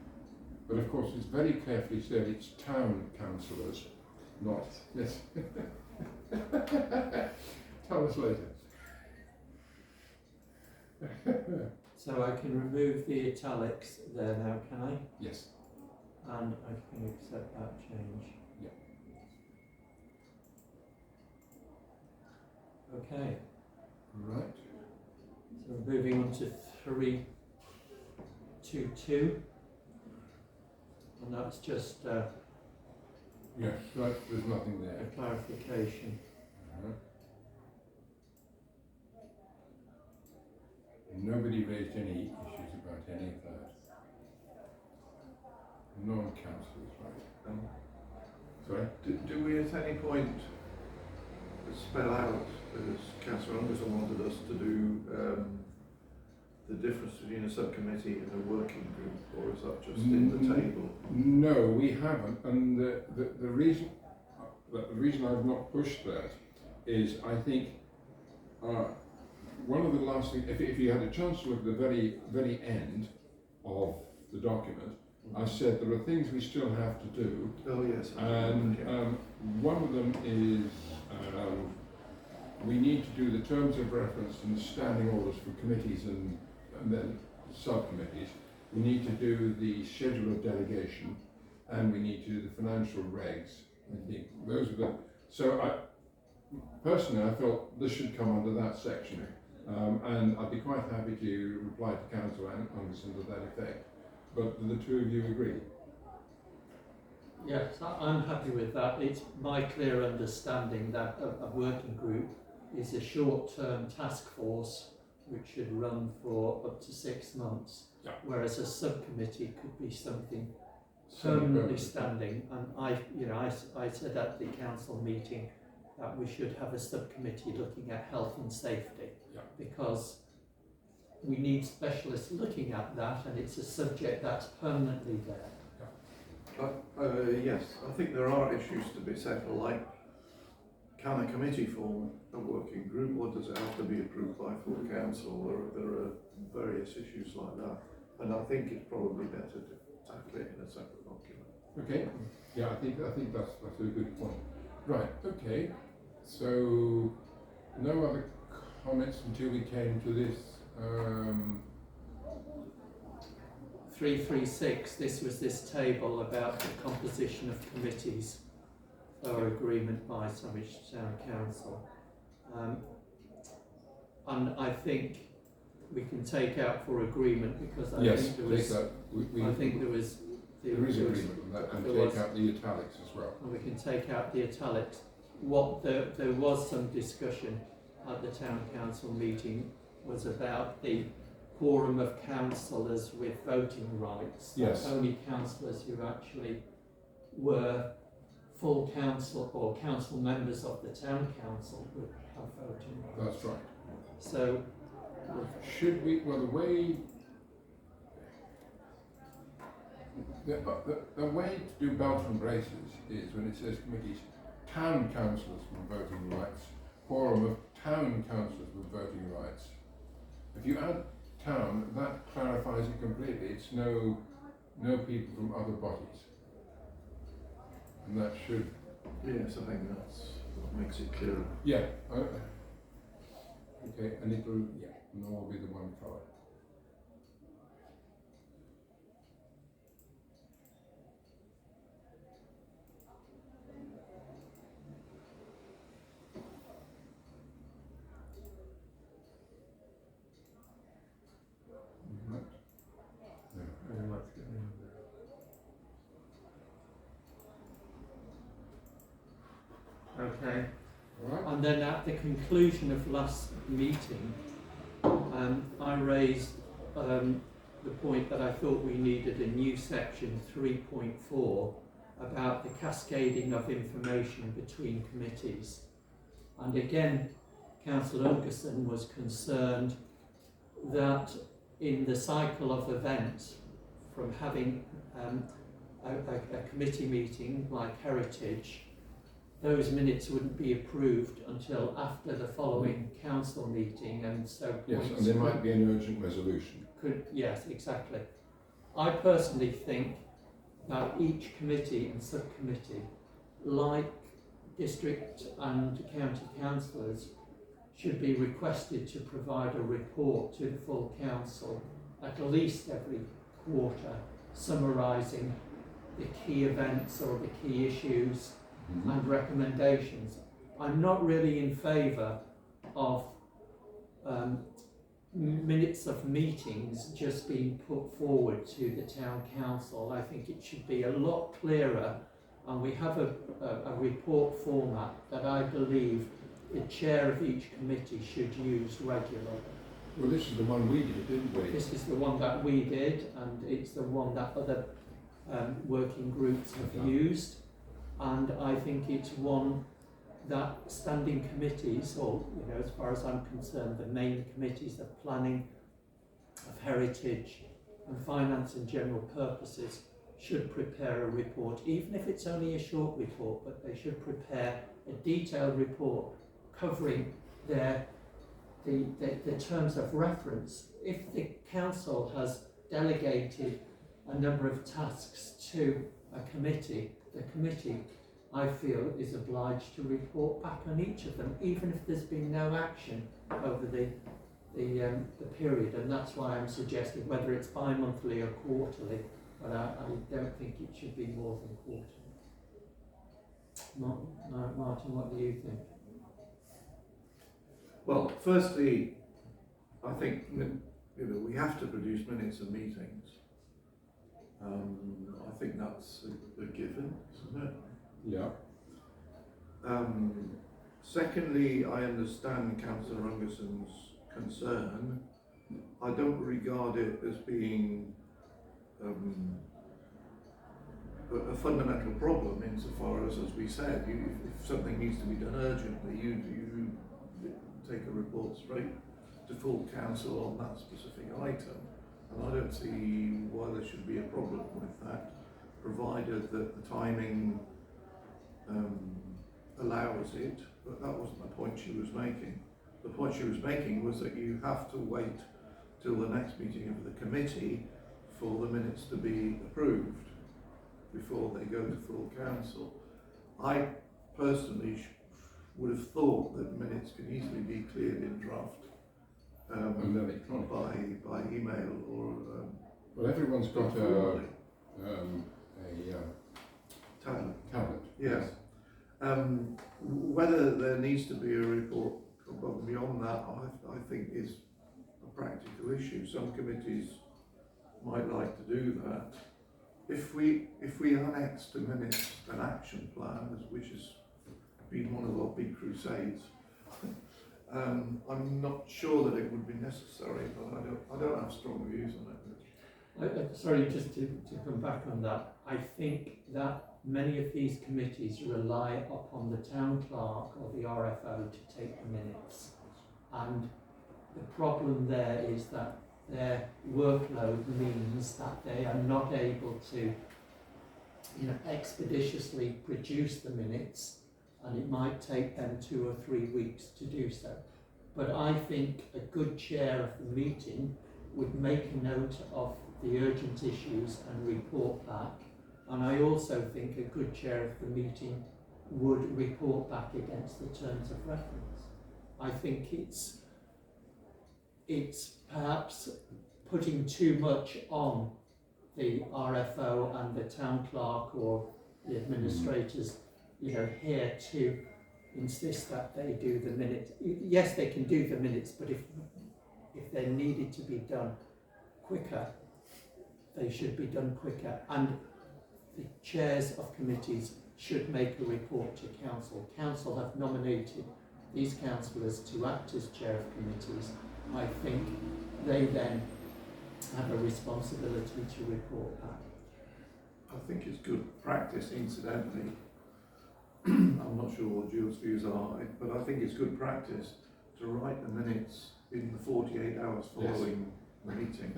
Speaker 1: But of course, it's very carefully said it's town councillors, not. Yes. Tell us later.
Speaker 3: So I can remove the italics there now, can I?
Speaker 1: Yes.
Speaker 3: And I can accept that change.
Speaker 1: Yeah.
Speaker 3: Okay,
Speaker 1: Right.
Speaker 3: so we're moving on to 322. And that's just
Speaker 1: Yes. Right. There's nothing
Speaker 3: a
Speaker 1: there.
Speaker 3: clarification.
Speaker 1: Nobody raised any issues about any of that. Non-councillors, right? Sorry?
Speaker 2: Do we at any point spell out, as Councillor Anderson wanted us to do, the difference between a subcommittee and a working group, or is that just in the table?
Speaker 1: No, we haven't, and the reason I've not pushed that is I think one of the last things, if you had a chance to look at the very end of the document, I said there are things we still have to do,
Speaker 2: Oh, yes.
Speaker 1: and one of them is we need to do the terms of reference and standing orders for committees and then subcommittees. We need to do the schedule of delegation, and we need to do the financial regs. I think those are So personally, I felt this should come under that section, and I'd be quite happy to reply to Councillor Anderson to that effect. But do the two of you agree?
Speaker 3: Yes, I'm happy with that. It's my clear understanding that a working group is a short-term task force which should run for up to 6 months,
Speaker 1: Yeah.
Speaker 3: whereas a subcommittee could be something permanently standing. And I said at the council meeting that we should have a subcommittee looking at health and safety,
Speaker 1: Yeah.
Speaker 3: because we need specialists looking at that, and it's a subject that's permanently there.
Speaker 2: Yes, I think there are issues to be settled, like can a committee form a working group, or does it have to be approved by full council? There are various issues like that, and I think it's probably better to tackle it in a separate document.
Speaker 1: Okay. Yeah, I think that's a good point. Right. Okay. So no other comments until we came to this.
Speaker 3: 336, this was this table about the composition of committees for agreement by Sandwich Town Council. And I think we can take out for agreement, because I think there was, I think there was,
Speaker 1: there is agreement on that, and take out the italics as well.
Speaker 3: And we can take out the italics. There was some discussion at the Town Council meeting was about the quorum of councillors with voting rights.
Speaker 1: Yes.
Speaker 3: Only councillors who actually were full council or council members of the town council would have voting rights.
Speaker 1: That's right.
Speaker 3: So,
Speaker 1: should we? Well, the way to do belt and braces is when it says committees, town councillors with voting rights, quorum of town councillors with voting rights. If you add town, that clarifies it completely. It's no people from other bodies, and that should.
Speaker 2: Yes, I think that makes it clearer.
Speaker 1: Yeah. Okay, and it'll and all will be the one colour.
Speaker 3: okay.
Speaker 1: All right.
Speaker 3: And then at the conclusion of last meeting, I raised the point that I thought we needed a new section 3.4 about the cascading of information between committees. And again, Councillor Ungerson was concerned that in the cycle of events, from having a committee meeting like Heritage, those minutes wouldn't be approved until after the following council meeting, and so
Speaker 1: Yes, and there might be an urgent resolution.
Speaker 3: Yes, exactly. I personally think that each committee and subcommittee, like district and county councillors, should be requested to provide a report to the full council at least every quarter, summarising the key events or the key issues and recommendations. I'm not really in favour of minutes of meetings just being put forward to the town council. I think it should be a lot clearer, and we have a report format that I believe the chair of each committee should use regularly.
Speaker 1: Well, this is the one we did, didn't we?
Speaker 3: This is the one that we did, and it's the one that other working groups have used. And I think it's one that standing committees, or as far as I'm concerned, the main committees of planning, of heritage and finance and general purposes should prepare a report, even if it's only a short report, but they should prepare a detailed report covering the terms of reference. If the council has delegated a number of tasks to a committee, the committee, I feel, is obliged to report back on each of them, even if there's been no action over the period. And that's why I'm suggesting whether it's bi-monthly or quarterly, but I don't think it should be more than quarterly. Martin, what do you think?
Speaker 2: Well, firstly, I think we have to produce minutes of meetings. I think that's a given, isn't it?
Speaker 1: Yeah.
Speaker 2: Secondly, I understand Councillor Ungerson's concern. I don't regard it as being a fundamental problem insofar as we said, if something needs to be done urgently, you take a report straight to full council on that specific item. And I don't see why there should be a problem with that, provided that the timing allows it. But that wasn't the point she was making. The point she was making was that you have to wait till the next meeting of the committee for the minutes to be approved before they go to full council. I personally would have thought that minutes can easily be cleared in draft by email or
Speaker 1: well, everyone's got a tablet.
Speaker 2: Yes. Whether there needs to be a report above and beyond that, I think is a practical issue. Some committees might like to do that. If we annex to minutes an action plan, which has been one of our big crusades, I'm not sure that it would be necessary, but I don't have strong views on it.
Speaker 3: Sorry, just to come back on that, I think that many of these committees rely upon the town clerk or the RFO to take the minutes, and the problem there is that their workload means that they are not able to, expeditiously produce the minutes, and it might take them 2 or 3 weeks to do so. But I think a good chair of the meeting would make a note of the urgent issues and report back. And I also think a good chair of the meeting would report back against the terms of reference. I think it's perhaps putting too much on the RFO and the town clerk or the administrators, here to insist that they do the minutes. Yes, they can do the minutes, but if they're needed to be done quicker, they should be done quicker. And the chairs of committees should make a report to council. Council have nominated these councillors to act as chair of committees. I think they then have a responsibility to report back.
Speaker 2: I think it's good practice, incidentally. I'm not sure what Jules' views are, but I think it's good practice to write the minutes in the 48 hours following the meeting.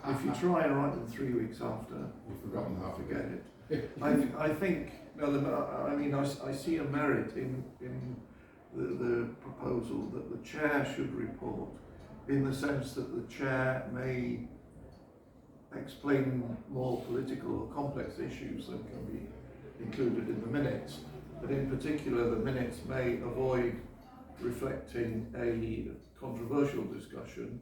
Speaker 2: If you try and write them 3 weeks after,
Speaker 1: You've forgotten how to
Speaker 2: forget it. I think, I see a merit in the proposal that the chair should report, in the sense that the chair may explain more political or complex issues that can be included in the minutes. But in particular, the minutes may avoid reflecting a controversial discussion,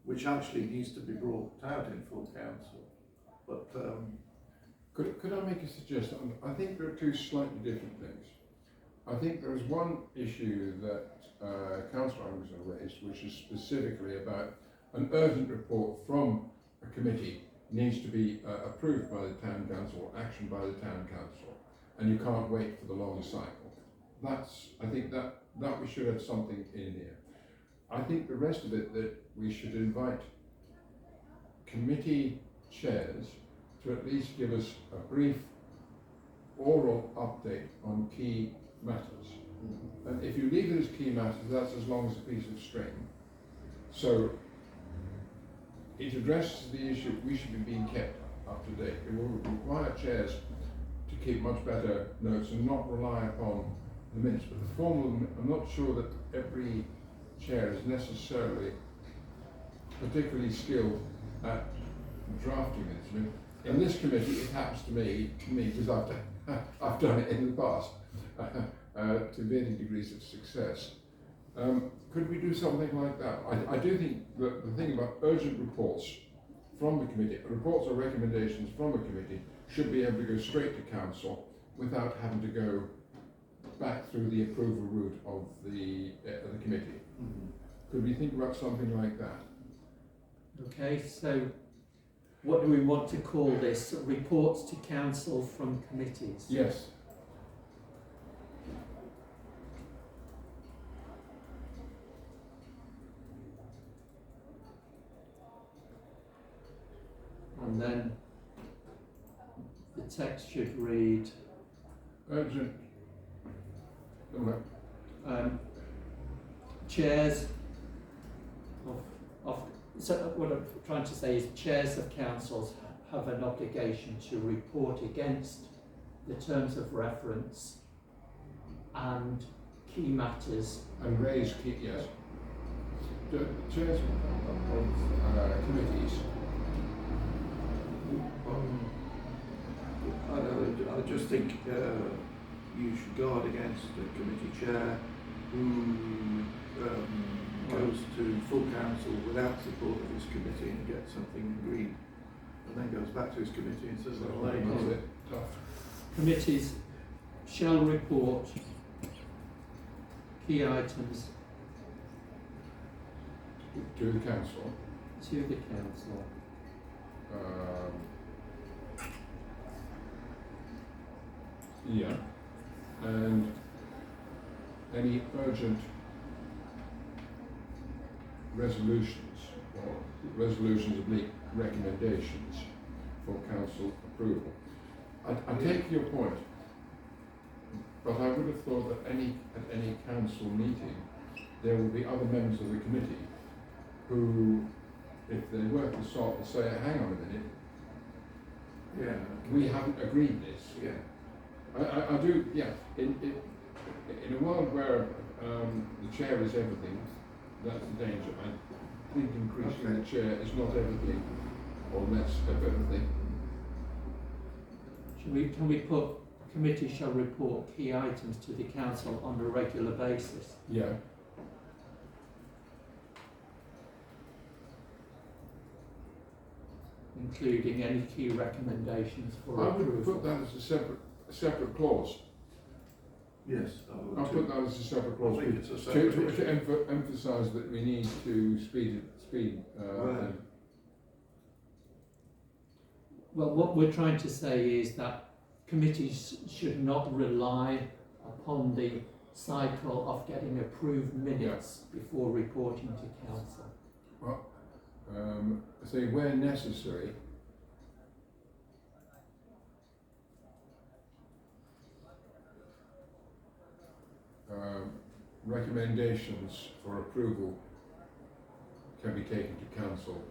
Speaker 2: which actually needs to be brought out in full council. But
Speaker 1: could I make a suggestion? I think there are two slightly different things. I think there is one issue that Councillor Anderson raised, which is specifically about an urgent report from a committee needs to be approved by the town council, or action by the town council, and you can't wait for the long cycle. I think that we should have something in here. I think the rest of it, that we should invite committee chairs to at least give us a brief oral update on key matters. And if you leave it as key matters, that's as long as a piece of string. So it addresses the issue we should be being kept up to date. It will require chairs to keep much better notes and not rely upon the minutes. But the formal, I'm not sure that every chair is necessarily particularly skilled at drafting minutes. I mean, in this committee, it happens to me because I've done it in the past to varying degrees of success. Could we do something like that? I do think that the thing about urgent reports from the committee, reports or recommendations from a committee, should be able to go straight to council without having to go back through the approval route of the committee.
Speaker 2: Mhm.
Speaker 1: Could we think about something like that?
Speaker 3: Okay, so what do we want to call this? Reports to council from committees?
Speaker 1: Yes.
Speaker 3: And then the text should read,
Speaker 1: Urgent.
Speaker 3: chairs of, so what I'm trying to say is chairs of councils have an obligation to report against the terms of reference and key matters.
Speaker 1: And raise key, yes. The chairs of committees.
Speaker 2: I just think you should guard against a committee chair who goes to full council without support of his committee and gets something agreed, and then goes back to his committee and says, "Oh,
Speaker 1: That's
Speaker 2: no,
Speaker 1: it. Tough.
Speaker 3: Committees shall report key items
Speaker 1: To the council.
Speaker 3: to the council.
Speaker 1: Yeah. And any urgent resolutions or resolutions of recommendations for council approval. I take your point, but I would have thought that at any council meeting there will be other members of the committee who, if they were to sort and say, hang on a minute,
Speaker 2: yeah,
Speaker 1: we haven't agreed this.
Speaker 2: yeah,
Speaker 1: I do, yeah. In a world where the chair is everything, that's the danger. I think increasing the chair is not everything, or less of everything.
Speaker 3: Can we put committee shall report key items to the council on a regular basis?
Speaker 1: Yeah.
Speaker 3: Including any key recommendations for
Speaker 1: I would
Speaker 3: approval.
Speaker 1: put that as a separate clause.
Speaker 2: yes, I would
Speaker 1: I'll
Speaker 2: too.
Speaker 1: put that as a separate
Speaker 2: I
Speaker 1: clause
Speaker 2: think it's a
Speaker 1: to
Speaker 2: separate issue.
Speaker 1: emphasise that we need to speed.
Speaker 2: Right.
Speaker 1: And
Speaker 3: Well, what we're trying to say is that committees should not rely upon the cycle of getting approved minutes before reporting to council.
Speaker 1: say where necessary. Recommendations for approval can be taken to council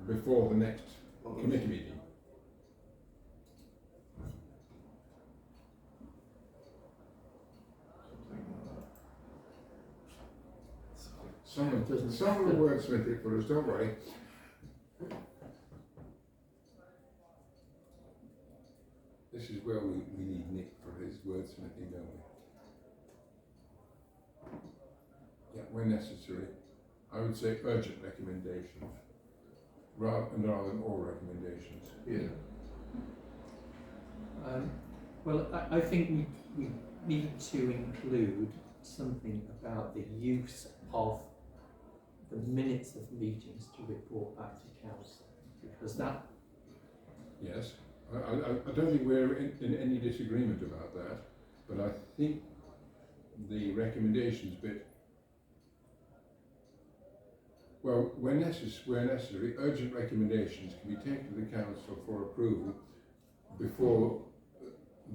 Speaker 1: before the next committee meeting.
Speaker 2: Something like that.
Speaker 1: Someone will wordsmith it for us, don't worry. This is where we need Nick for his wordsmithing, don't we? Yeah, where necessary. I would say urgent recommendations, rather than all recommendations.
Speaker 2: Yeah.
Speaker 3: Well, I think we need to include something about the use of the minutes of meetings to report back to council, because that.
Speaker 1: Yes, I don't think we're in any disagreement about that, but I think the recommendations bit, well, where necessary, urgent recommendations can be taken to the council for approval before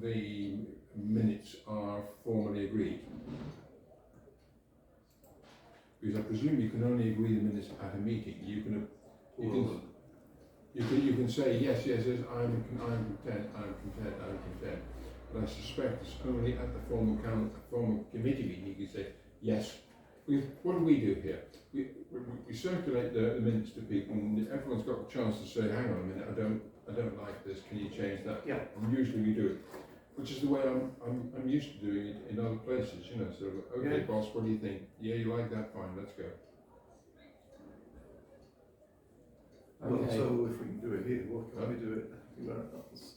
Speaker 1: the minutes are formally agreed. Because I presume you can only agree the minutes at a meeting. You can say yes, I'm content. But I suspect it's only at the formal committee meeting you can say yes. What do we do here? We circulate the minutes to people, and everyone's got the chance to say, hang on a minute, I don't like this. Can you change that?
Speaker 2: Yeah.
Speaker 1: And usually we do it, which is the way I'm used to doing it in other places. You know, so okay,
Speaker 2: Yeah.
Speaker 1: boss, what do you think? Yeah, you like that? Fine, let's go.
Speaker 2: Well,
Speaker 3: Okay.
Speaker 2: so if we can do it here, what can we do it anywhere else?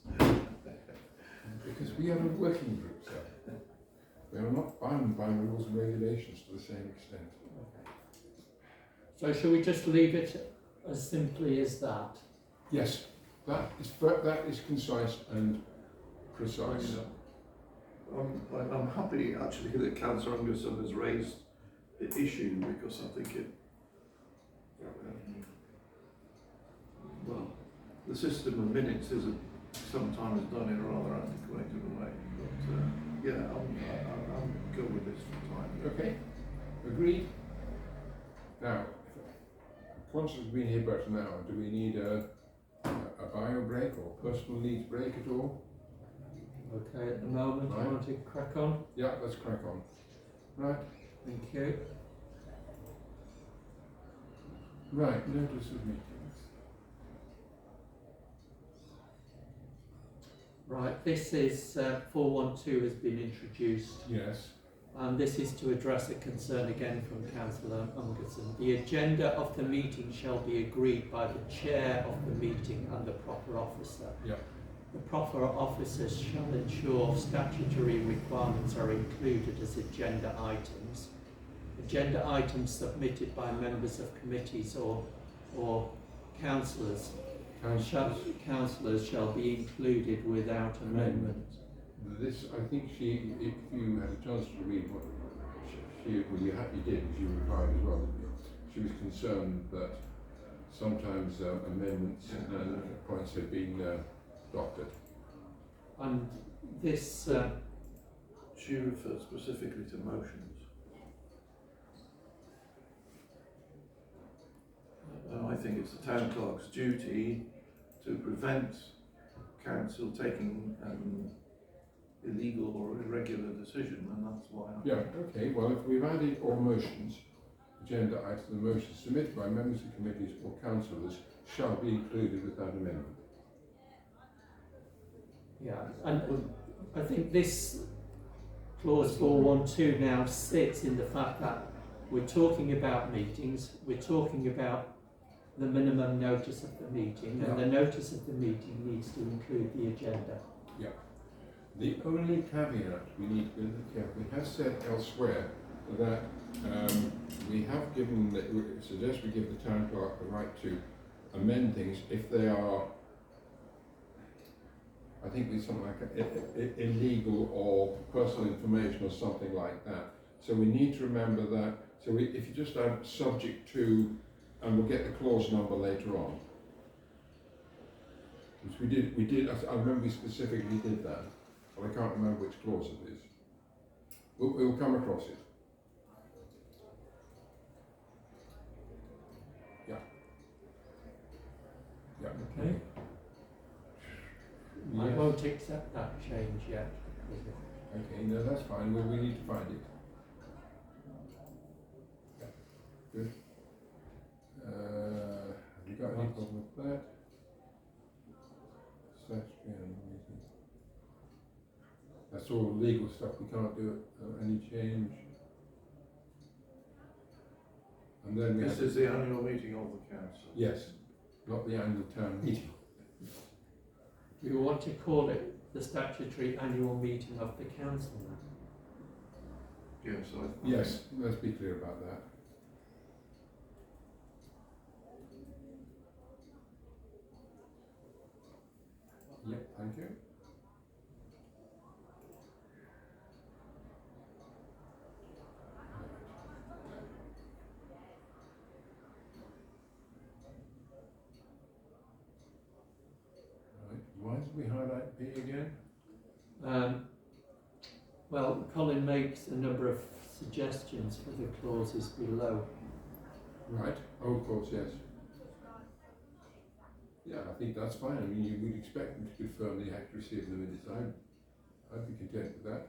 Speaker 1: because we are a working group, sir. We are not bound by rules and regulations to the same extent.
Speaker 3: So shall we just leave it as simply as that?
Speaker 1: Yes, that is concise and precise.
Speaker 2: I'm happy actually that Councillor Anderson has raised the issue, because I think it, well, the system of minutes is sometimes done in a rather antiquated way. But yeah, I'm good with this for time.
Speaker 1: Okay, agreed. Now, conscious we've been here about an hour, do we need a bio break or personal needs break at all?
Speaker 3: Okay, at the moment,
Speaker 1: Right.
Speaker 3: I want to crack on.
Speaker 1: Yeah, let's crack on. Right,
Speaker 3: Thank you.
Speaker 1: right, notice of meetings.
Speaker 3: Right, this is 412 has been introduced,
Speaker 1: Yes,
Speaker 3: and this is to address a concern again from Councillor Ungerson. The agenda of the meeting shall be agreed by the chair of the meeting and the proper officer.
Speaker 1: yeah,
Speaker 3: The proper officers shall ensure statutory requirements are included as agenda items. Agenda items submitted by members of committees or councillors councillors shall be included without amendment.
Speaker 1: this, I think if you had a chance to read what well, you did, she replied as well, didn't you? She was concerned that sometimes amendments and points had been doctored.
Speaker 3: And this,
Speaker 2: She refers specifically to motions. And I think it's the town clerk's duty to prevent council taking illegal or irregular decision, and that's why I...
Speaker 1: Yeah, okay, well, if we've added all motions, agenda items, the motions submitted by members of committees or councillors shall be included without amendment.
Speaker 3: yeah, and I think this clause 412 now sits in the fact that we're talking about meetings, we're talking about the minimum notice of the meeting, and the notice of the meeting needs to include the agenda.
Speaker 1: Yeah. The only caveat we need to be careful, we have said elsewhere that we have given, suggest we give the town clerk the right to amend things if they are, I think it's something like illegal or personal information or something like that. So we need to remember that. So if you just add subject to, and we'll get the clause number later on. Which we did, I remember we specifically did that, but I can't remember which clause it is. We'll come across it. Yeah. Yeah.
Speaker 3: Okay. I
Speaker 1: Yes.
Speaker 3: won't accept that change yet.
Speaker 1: Okay, no, that's fine. We need to find it. Yeah. Good. Have you got any problem with that? Statutory annual meeting. That's all legal stuff. We can't do it. Any change. And then we
Speaker 2: This
Speaker 1: have,
Speaker 2: is the annual meeting of the council.
Speaker 1: yes, not the annual town meeting.
Speaker 3: We want to call it the statutory annual meeting of the council now.
Speaker 2: Yes,
Speaker 1: Yes, let's be clear about that. Yep, thank you. Right, why did we highlight B again?
Speaker 3: Well, Colin makes a number of suggestions for the clauses below.
Speaker 1: Right, oh, of course, yes. Yeah, I think that's fine. I mean, you would expect them to confirm the accuracy of the minutes. I'd be content with that.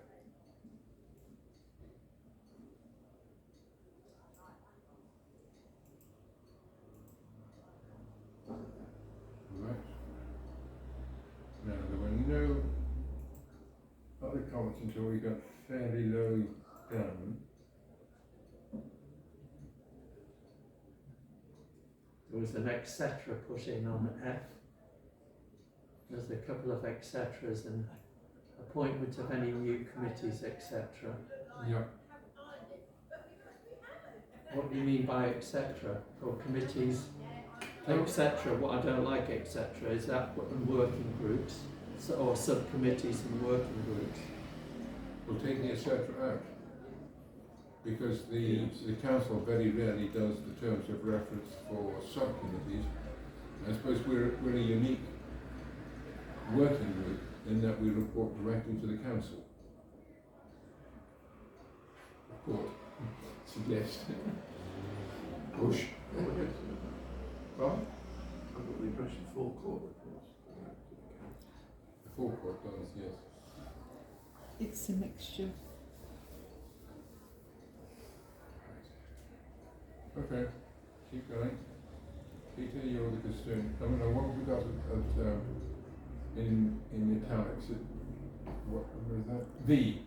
Speaker 1: Right. Now, there were no other comments until we got fairly low down.
Speaker 3: There was an etc. put in on F. There's a couple of etceteras and appointment of any new committees, etc.
Speaker 1: Yeah.
Speaker 3: What do you mean by etc.? Or committees, etc. What I don't like, etc. is that working groups or subcommittees and working groups.
Speaker 1: We'll take the etc. out. Because the council very rarely does the terms of reference for subcommittees. I suppose we're a unique working group in that we report directly to the council. Report. Suggest. Push. Well,
Speaker 2: I've got the impression forecourt reports.
Speaker 1: the forecourt does, yes.
Speaker 4: It's a mixture.
Speaker 1: Okay, keep going. Peter, you're the custodian. I mean, what have we got in italics? What number is that? V.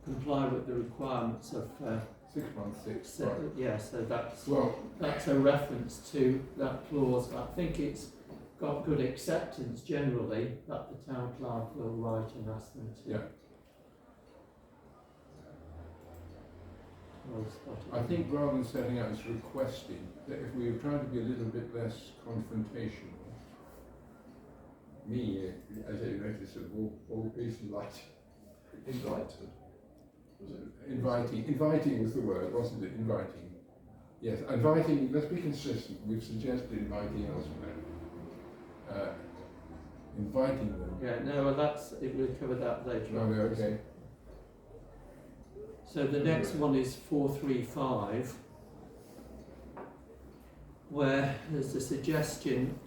Speaker 3: Comply with the requirements of
Speaker 1: 616. Right.
Speaker 3: yeah, so
Speaker 1: Well,
Speaker 3: that's a reference to that clause. I think it's got good acceptance generally that the town clerk will write and ask them to.
Speaker 1: yeah.
Speaker 3: Well spotted.
Speaker 1: I think rather than setting out as requesting, that if we were trying to be a little bit less confrontational, me, as a registered all peace and light,
Speaker 2: Invited. Was it?
Speaker 1: inviting was the word, wasn't it? Inviting. Yes, inviting, let's be consistent. We've suggested inviting elsewhere. Inviting them.
Speaker 3: Yeah, no, well we'll cover that later
Speaker 1: No,
Speaker 3: on.
Speaker 1: no, okay.
Speaker 3: So the next one is 435, where there's a suggestion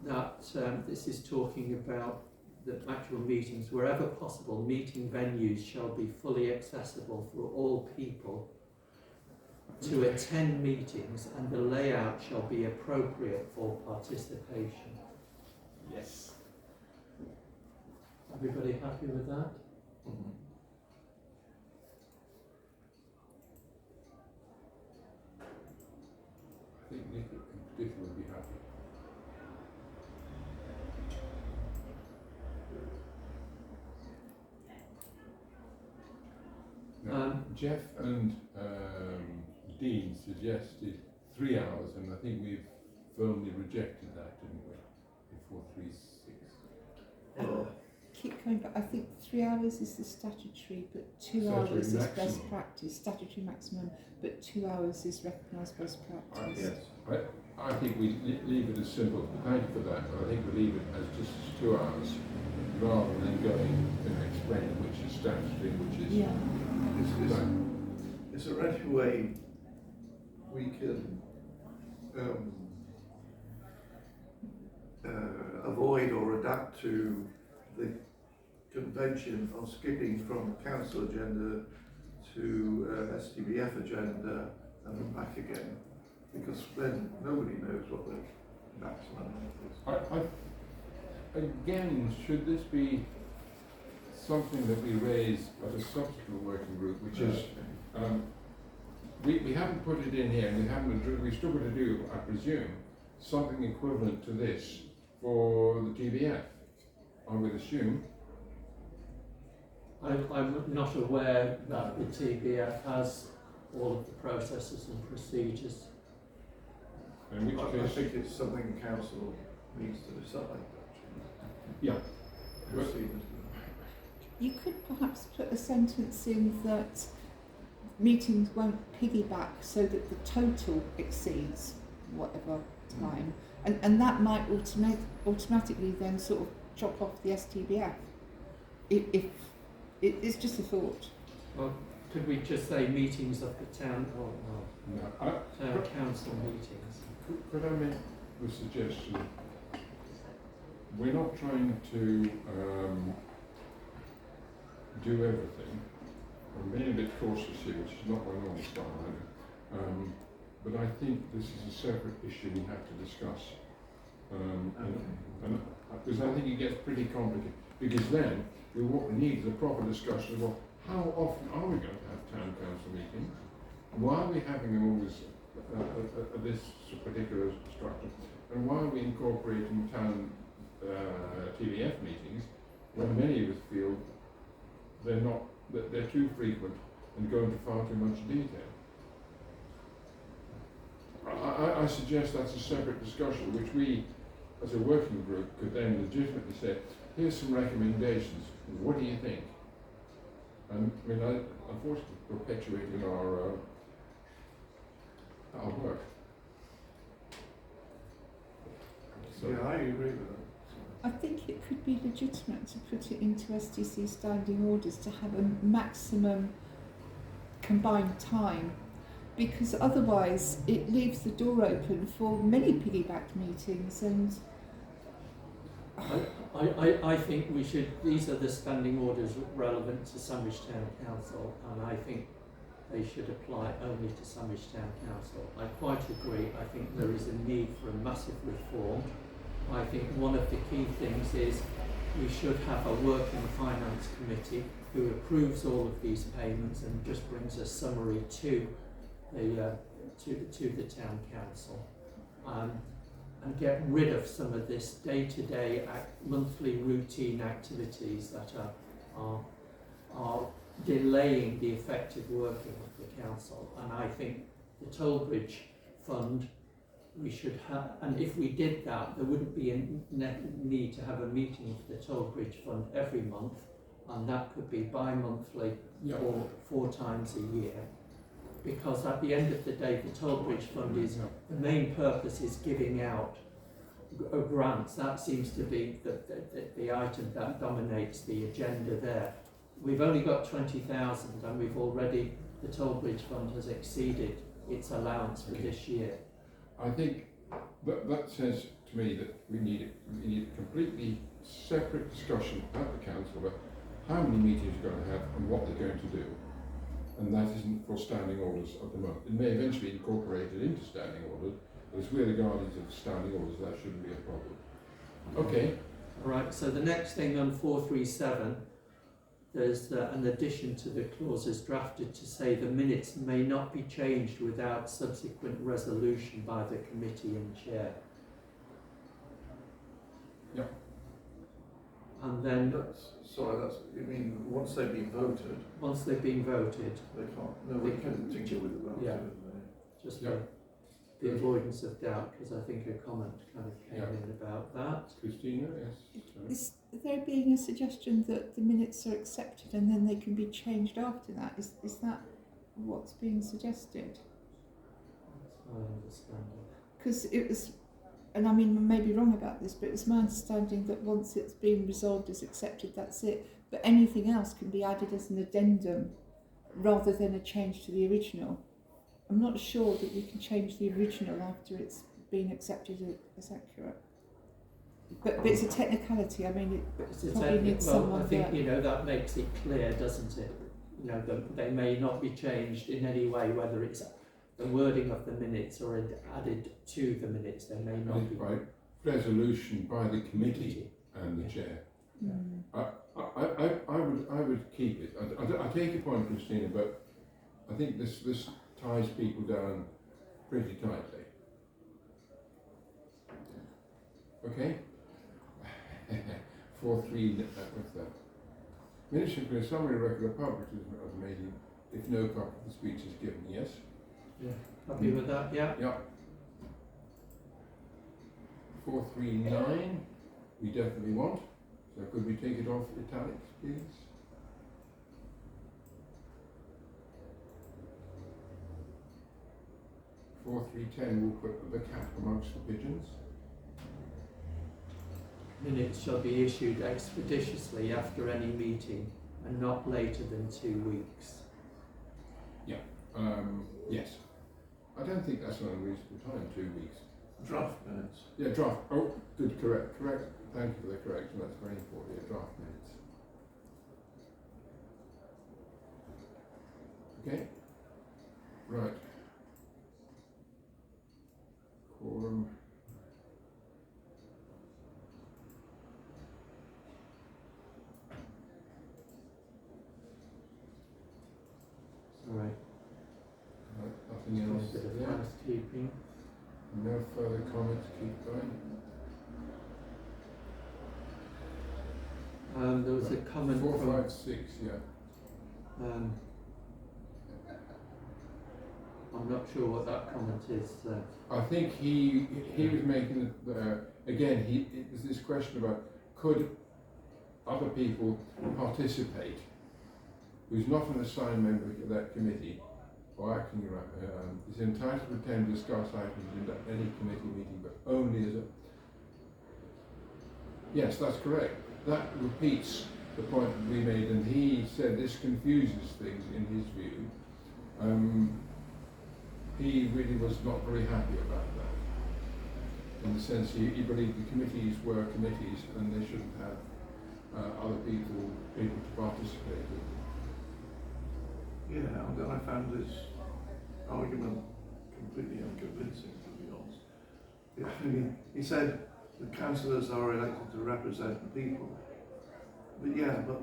Speaker 3: that this is talking about the actual meetings. Wherever possible, meeting venues shall be fully accessible for all people to attend meetings, and the layout shall be appropriate for participation.
Speaker 1: Yes.
Speaker 3: Everybody happy with that?
Speaker 2: Mm-hmm.
Speaker 1: I think Nick in particular would be happy. Now, Jeff and Dean suggested 3 hours, and I think we've firmly rejected that, didn't we? In 436.
Speaker 2: Well,
Speaker 4: Keep going, but I think 3 hours is the statutory, but 2
Speaker 1: Statutory
Speaker 4: hours is best
Speaker 1: maximum.
Speaker 4: practice. Statutory maximum, but 2 hours is recognised best practice.
Speaker 2: yes.
Speaker 1: I think we leave it as simple. Thank you for that, but I think we leave it as just 2 hours, rather than going and explaining which is statutory, which is.
Speaker 4: Yeah.
Speaker 2: Is there any way we can avoid or adapt to the convention of skipping from council agenda to STBF agenda and then back again? Because then nobody knows what the maximum is.
Speaker 1: Again, should this be something that we raise at a subsequent working group, which is, we haven't put it in here, and we've still got to do, I presume, something equivalent to this for the TBF, I would assume.
Speaker 3: I'm not aware that the TBF has all of the processes and procedures.
Speaker 1: In which
Speaker 2: I
Speaker 1: case,
Speaker 2: think it's something council needs to decide.
Speaker 1: yeah.
Speaker 4: You could perhaps put a sentence in that meetings won't piggyback so that the total exceeds whatever time. And that might automatically then sort of chop off the STBF. If it's just a thought.
Speaker 3: Well, could we just say meetings of the town,
Speaker 1: No,
Speaker 3: town council meetings?
Speaker 1: could I make the suggestion? We're not trying to do everything. I'm being a bit cautious here, which is not my normal style, I know. But I think this is a separate issue we have to discuss. Because I think it gets pretty complicated. Because then what we need is a proper discussion of, well, how often are we going to have town council meetings? Why are we having them always this particular structure? And why are we incorporating town TVF meetings, when many of us feel that they're too frequent and go into far too much detail. I suggest that's a separate discussion, which we, as a working group, could then legitimately say, here's some recommendations, what do you think? And I mean, unfortunately, perpetuating our work. So,
Speaker 2: Yeah, I agree with that.
Speaker 5: I think it could be legitimate to put it into STC standing orders to have a maximum combined time, because otherwise it leaves the door open for many piggybacked meetings. And
Speaker 3: I think we should, these are the standing orders relevant to Sandwich Town Council, and I think they should apply only to Sandwich Town Council. I quite agree. I think there is a need for a massive reform. I think one of the key things is we should have a working finance committee who approves all of these payments and just brings a summary to the town council, and get rid of some of this day-to-day monthly routine activities that are delaying the effective working of the council. And I think the toll bridge fund, we should have, and if we did that, there wouldn't be a need to have a meeting for the toll bridge fund every month, and that could be bi-monthly or 4 times a year. Because at the end of the day, the toll bridge fund is, the main purpose is giving out grants. That seems to be the item that dominates the agenda there. We've only got 20,000, and we've already, the toll bridge fund has exceeded its allowance for this year.
Speaker 1: I think that says to me that we need a completely separate discussion at the council about how many meetings you're going to have and what they're going to do. And that isn't for standing orders at the moment. It may eventually be incorporated into standing orders, but as we're the guardians of standing orders, that shouldn't be a problem. Okay.
Speaker 3: Right, so the next thing on 437, there's an addition to the clauses drafted to say the minutes may not be changed without subsequent resolution by the committee and chair.
Speaker 1: Yep.
Speaker 3: And then
Speaker 2: You mean once they've been voted,
Speaker 3: once they've been voted,
Speaker 2: they can't, nobody can tinker with it after,
Speaker 3: yeah.
Speaker 2: do
Speaker 3: just the avoidance of doubt, because I think a comment kind of came in about that.
Speaker 1: Christina, yes.
Speaker 5: is there being a suggestion that the minutes are accepted and then they can be changed after that? Is that what's being suggested?
Speaker 3: That's my understanding.
Speaker 5: Because it was, and I mean, I may be wrong about this, but it's my understanding that once it's been resolved as accepted, that's it. But anything else can be added as an addendum rather than a change to the original. I'm not sure that we can change the original after it's been accepted as accurate. But it's a technicality. I mean, it probably needs someone.
Speaker 3: I think that makes it clear, doesn't it? That they may not be changed in any way, whether it's the wording of the minutes or added to the minutes. They may not be
Speaker 1: by resolution by the committee and the chair.
Speaker 5: Mm.
Speaker 1: I would keep it. I take your point, Christina, but I think this ties people down pretty tightly. Okay. 4.3. What's that? Minutes should be a summary record of public of the meeting if no copy of the speech is given. Yes.
Speaker 3: Yeah. Happy with that? Yeah.
Speaker 1: Yeah. 439. We definitely want. So could we take it off italics, please? Four, 310, we'll put the cat amongst the pigeons.
Speaker 3: Minutes shall be issued expeditiously after any meeting and not later than 2 weeks.
Speaker 1: Yeah. Yes. I don't think that's an unreasonable time, 2 weeks.
Speaker 2: Draft minutes.
Speaker 1: Yeah, draft. Oh, good, correct. Thank you for the correction. That's very important. Yeah, draft minutes. Okay. Right. Quorum.
Speaker 3: All right.
Speaker 1: Nothing else
Speaker 3: A bit of
Speaker 1: there.
Speaker 3: fast. keeping.
Speaker 1: No further comments, keep going. 5, 6, yeah.
Speaker 3: I'm not sure what that comment is.
Speaker 1: I think he was making again. It was this question about could other people participate who's not an assigned member of that committee or acting is entitled to attend and discuss items in any committee meeting, but only as a. Yes, that's correct. That repeats the point that we made, and he said this confuses things in his view. He really was not very happy about that. In the sense he believed the committees were committees and they shouldn't have other people able to participate.
Speaker 2: Yeah, I found this argument completely unconvincing, to be honest. Yeah, I mean, he said the councillors are elected to represent the people. But yeah, but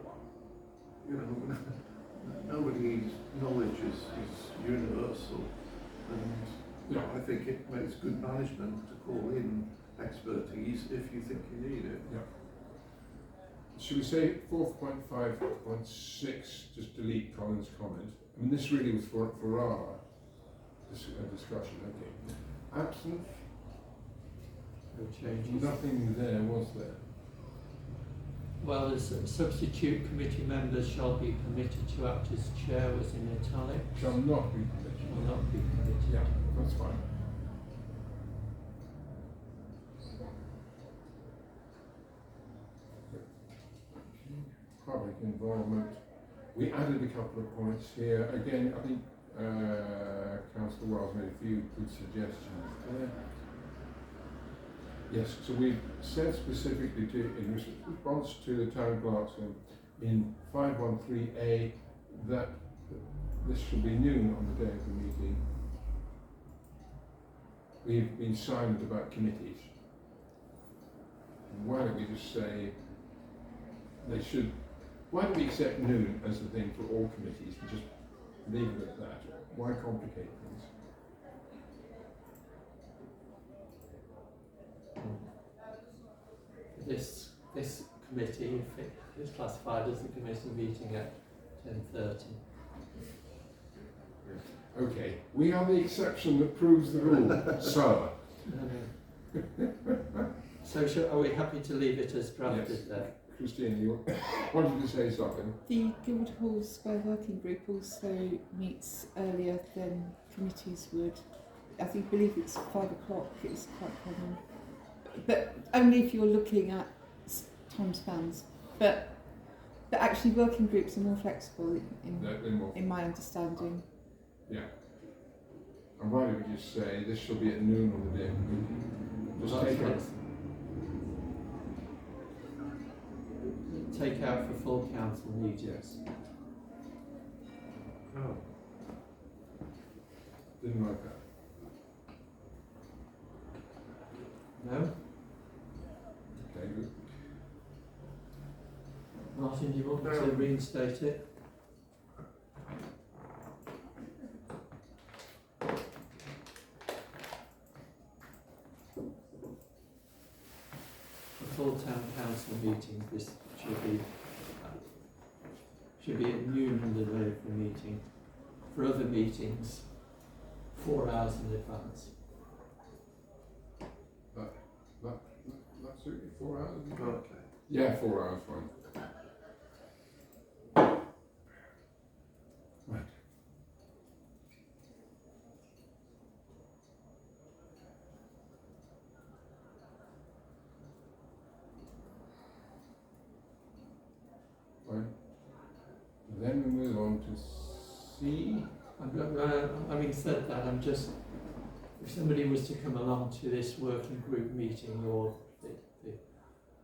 Speaker 2: you know, nobody's knowledge is universal, and
Speaker 1: Yeah.
Speaker 2: I think it makes good management to call in expertise if you think you need it.
Speaker 1: Yeah. Should we say 4.5.6, just delete Colin's comment? I mean, this really was for our discussion, okay. Absent?
Speaker 3: No changes.
Speaker 1: Nothing there, was there?
Speaker 3: Well, as substitute committee members shall be permitted to act as chair was in italic.
Speaker 1: Shall not be permitted.
Speaker 3: Shall not be permitted.
Speaker 1: Yeah, that's fine. Public involvement. We added a couple of points here. Again, I think Councillor Wells made a few good suggestions there. Yes, so we've said specifically in response to the town clerk's in 513A that this should be noon on the day of the meeting. We've been silent about committees. Why don't we just say they should? Why don't we accept noon as the thing for all committees and just leave it at that? Why complicate things?
Speaker 3: This committee, if it is classified as a committee meeting at 10:30.
Speaker 1: Okay, we are the exception that proves the rule, sir.
Speaker 3: So are we happy to leave it as drafted
Speaker 1: Yes.
Speaker 3: there?
Speaker 1: Christina, you wanted to say something?
Speaker 5: The Guildhall Square Working Group also meets earlier than committees would. I believe it's 5 o'clock, it's quite common. But only if you're looking at time spans. But actually working groups are more flexible in my understanding.
Speaker 1: Yeah. And why don't we just say this shall be at noon on the day of the meeting? Just
Speaker 3: take out for full council meetings.
Speaker 2: Oh.
Speaker 1: Didn't like that.
Speaker 3: No?
Speaker 1: Okay, good.
Speaker 3: Martin, do you want me to reinstate it? For full town council meetings, this should be at noon on the day of the meeting. For other meetings, 4 hours in advance.
Speaker 1: That's it, 4 hours? Isn't it?
Speaker 2: Okay.
Speaker 1: Yeah, 4 hours, fine. Right. Fine. Then we move on to C.
Speaker 3: Having said that, I'm just, if somebody was to come along to this working group meeting or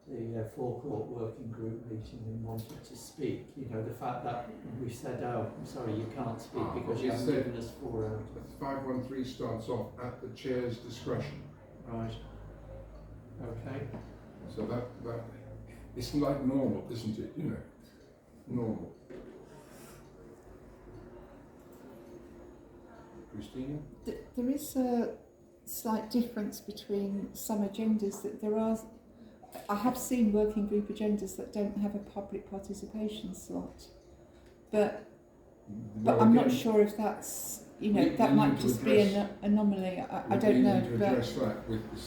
Speaker 3: the forecourt working group meeting and wanted to speak, you know, the fact that we said, oh, I'm sorry, you can't speak because you haven't given us 4 hours.
Speaker 1: 513 starts off at the chair's discretion.
Speaker 3: Right. Okay.
Speaker 1: So that it's like normal, isn't it? You know, normal. Christina?
Speaker 5: There is a slight difference between some agendas that there are I have seen working group agendas that don't have a public participation slot, but
Speaker 1: Well,
Speaker 5: I'm not
Speaker 1: again,
Speaker 5: sure if that's, you know,
Speaker 1: we
Speaker 5: that
Speaker 1: need
Speaker 5: might
Speaker 1: to
Speaker 5: just be
Speaker 1: address-
Speaker 5: an anomaly. I
Speaker 1: we
Speaker 5: don't know,
Speaker 1: need to
Speaker 5: but
Speaker 1: address that with the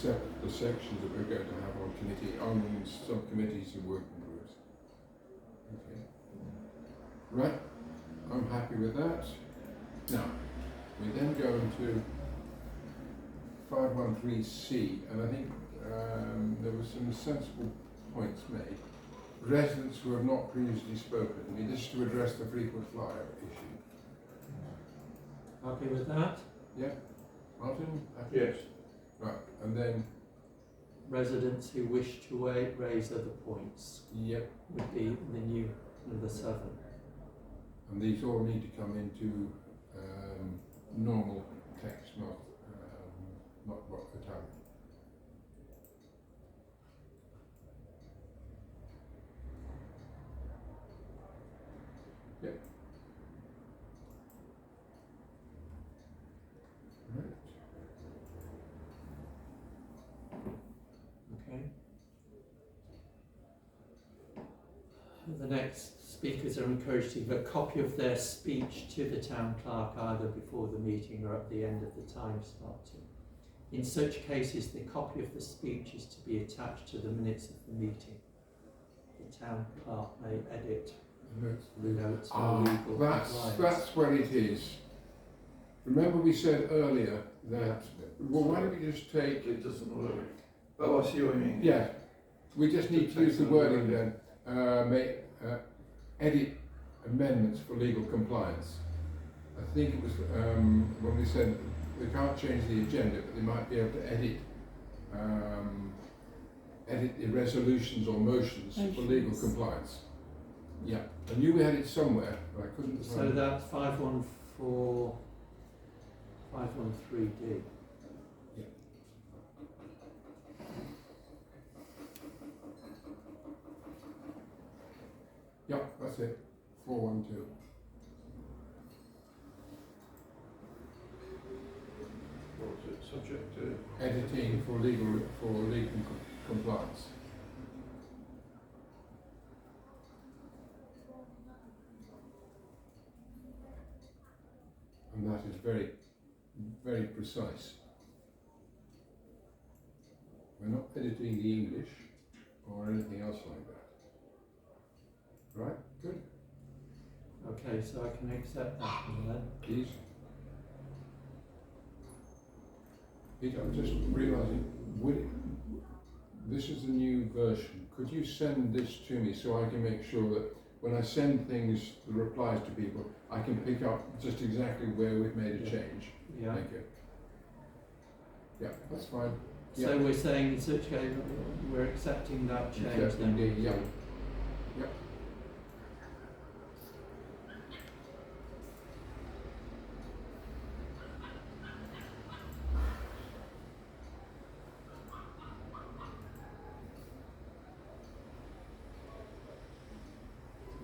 Speaker 1: sections that we're going to have on committee, on subcommittees and working groups. Okay. Right, I'm happy with that. Now, we then go into 513C, and I think there were some sensible points made. Residents who have not previously spoken. I mean, this is to address the frequent flyer issue.
Speaker 3: Happy with that?
Speaker 1: Yeah, Martin? Happy?
Speaker 2: Yes.
Speaker 1: Right, and then,
Speaker 3: Residents who wish to raise other points
Speaker 1: yep,
Speaker 3: would be the new number 7.
Speaker 1: and these all need to come into normal text, not Italian. Yep. Right.
Speaker 3: Okay. The next speakers are encouraged to give a copy of their speech to the town clerk either before the meeting or at the end of the time slot. In such cases, the copy of the speech is to be attached to the minutes of the meeting. The town clerk may edit the notes for legal compliance.
Speaker 1: That's where it is. Remember we said earlier that, well, why don't we just take,
Speaker 2: It doesn't work. Oh, I see what you mean.
Speaker 1: yeah, we just need to use the wording then, edit amendments for legal compliance. I think it was when we said they can't change the agenda, but they might be able to edit edit the resolutions or motions for legal compliance. Yeah, I knew we had it somewhere, but I couldn't
Speaker 3: So
Speaker 1: find it.
Speaker 3: that's 513D.
Speaker 1: Yeah, that's it. 412.
Speaker 2: What's it subject to?
Speaker 1: Editing for legal compliance. And that is very, very precise. We're not editing the English or anything else like that. Right? Good.
Speaker 3: Okay, so I can accept that one then.
Speaker 1: Please. Peter, I'm just realising, this is the new version. Could you send this to me so I can make sure that when I send things, the replies to people, I can pick up just exactly where we've made a change?
Speaker 3: Yeah.
Speaker 1: Thank you. Yeah, that's fine.
Speaker 3: So we're saying in such case we're accepting that change
Speaker 1: Accept
Speaker 3: then?
Speaker 1: indeed, yeah. Yeah.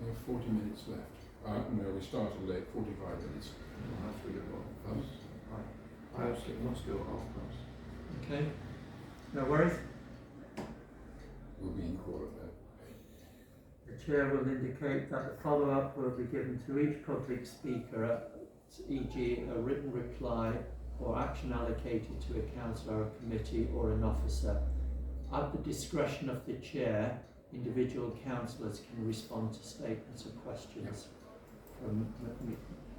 Speaker 1: We have 40 minutes left. No, we started late, 45 minutes.
Speaker 2: I'll have to get one. I actually must go half past.
Speaker 3: Okay, no worries.
Speaker 1: We'll be in court then.
Speaker 3: The chair will indicate that the follow-up will be given to each public speaker, e.g. a written reply or action allocated to a councillor, a committee or an officer. At the discretion of the chair, individual councillors can respond to statements or questions from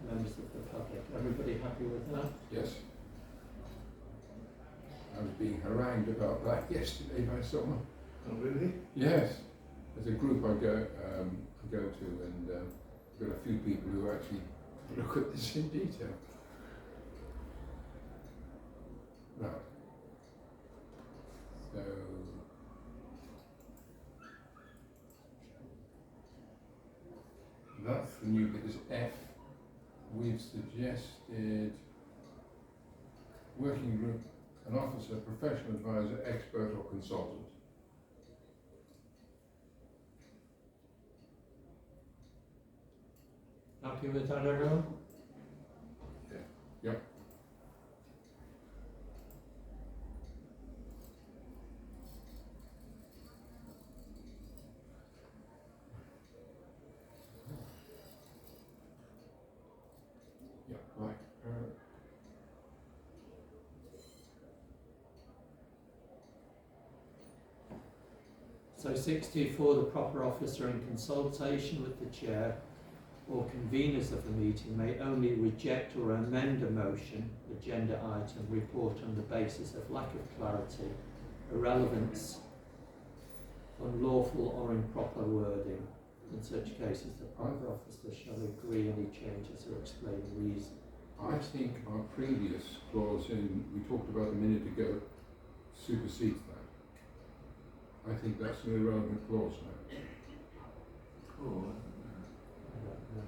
Speaker 3: members of the public. Everybody happy with that?
Speaker 1: Yes. I was being harangued about that yesterday by someone.
Speaker 2: Oh, really?
Speaker 1: Yes. There's a group I go to, and I've got a few people who actually look at this in detail. Right. So that's the new bit. Is F. We've suggested working group, an officer, professional advisor, expert or consultant.
Speaker 3: Happy with that, everyone?
Speaker 1: Yep.
Speaker 3: So 624, the proper officer in consultation with the chair or conveners of the meeting may only reject or amend a motion, agenda item, report on the basis of lack of clarity, irrelevance, unlawful or improper wording. In such cases, the proper officer shall agree any changes or explain the reason.
Speaker 1: I think our previous clause in, we talked about a minute ago, supersedes that. I think that's an irrelevant clause now.
Speaker 2: Oh,
Speaker 3: I don't know.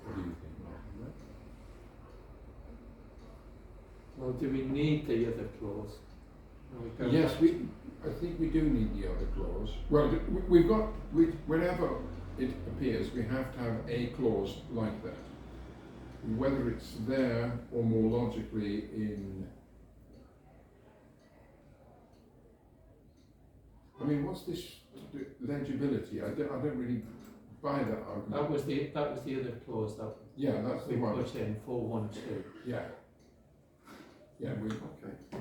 Speaker 1: What do you think, Martin?
Speaker 3: Well, do we need the other clause? Are we going
Speaker 1: Yes,
Speaker 3: back
Speaker 1: I think we do need the other clause. Well, whenever it appears, we have to have a clause like that. Whether it's there or more logically in... I mean, what's this legibility? I don't really buy that argument.
Speaker 3: That was the other clause that
Speaker 1: Yeah, that's the
Speaker 3: we
Speaker 1: one.
Speaker 3: put in 412.
Speaker 1: Yeah. Yeah,
Speaker 2: okay. Yeah.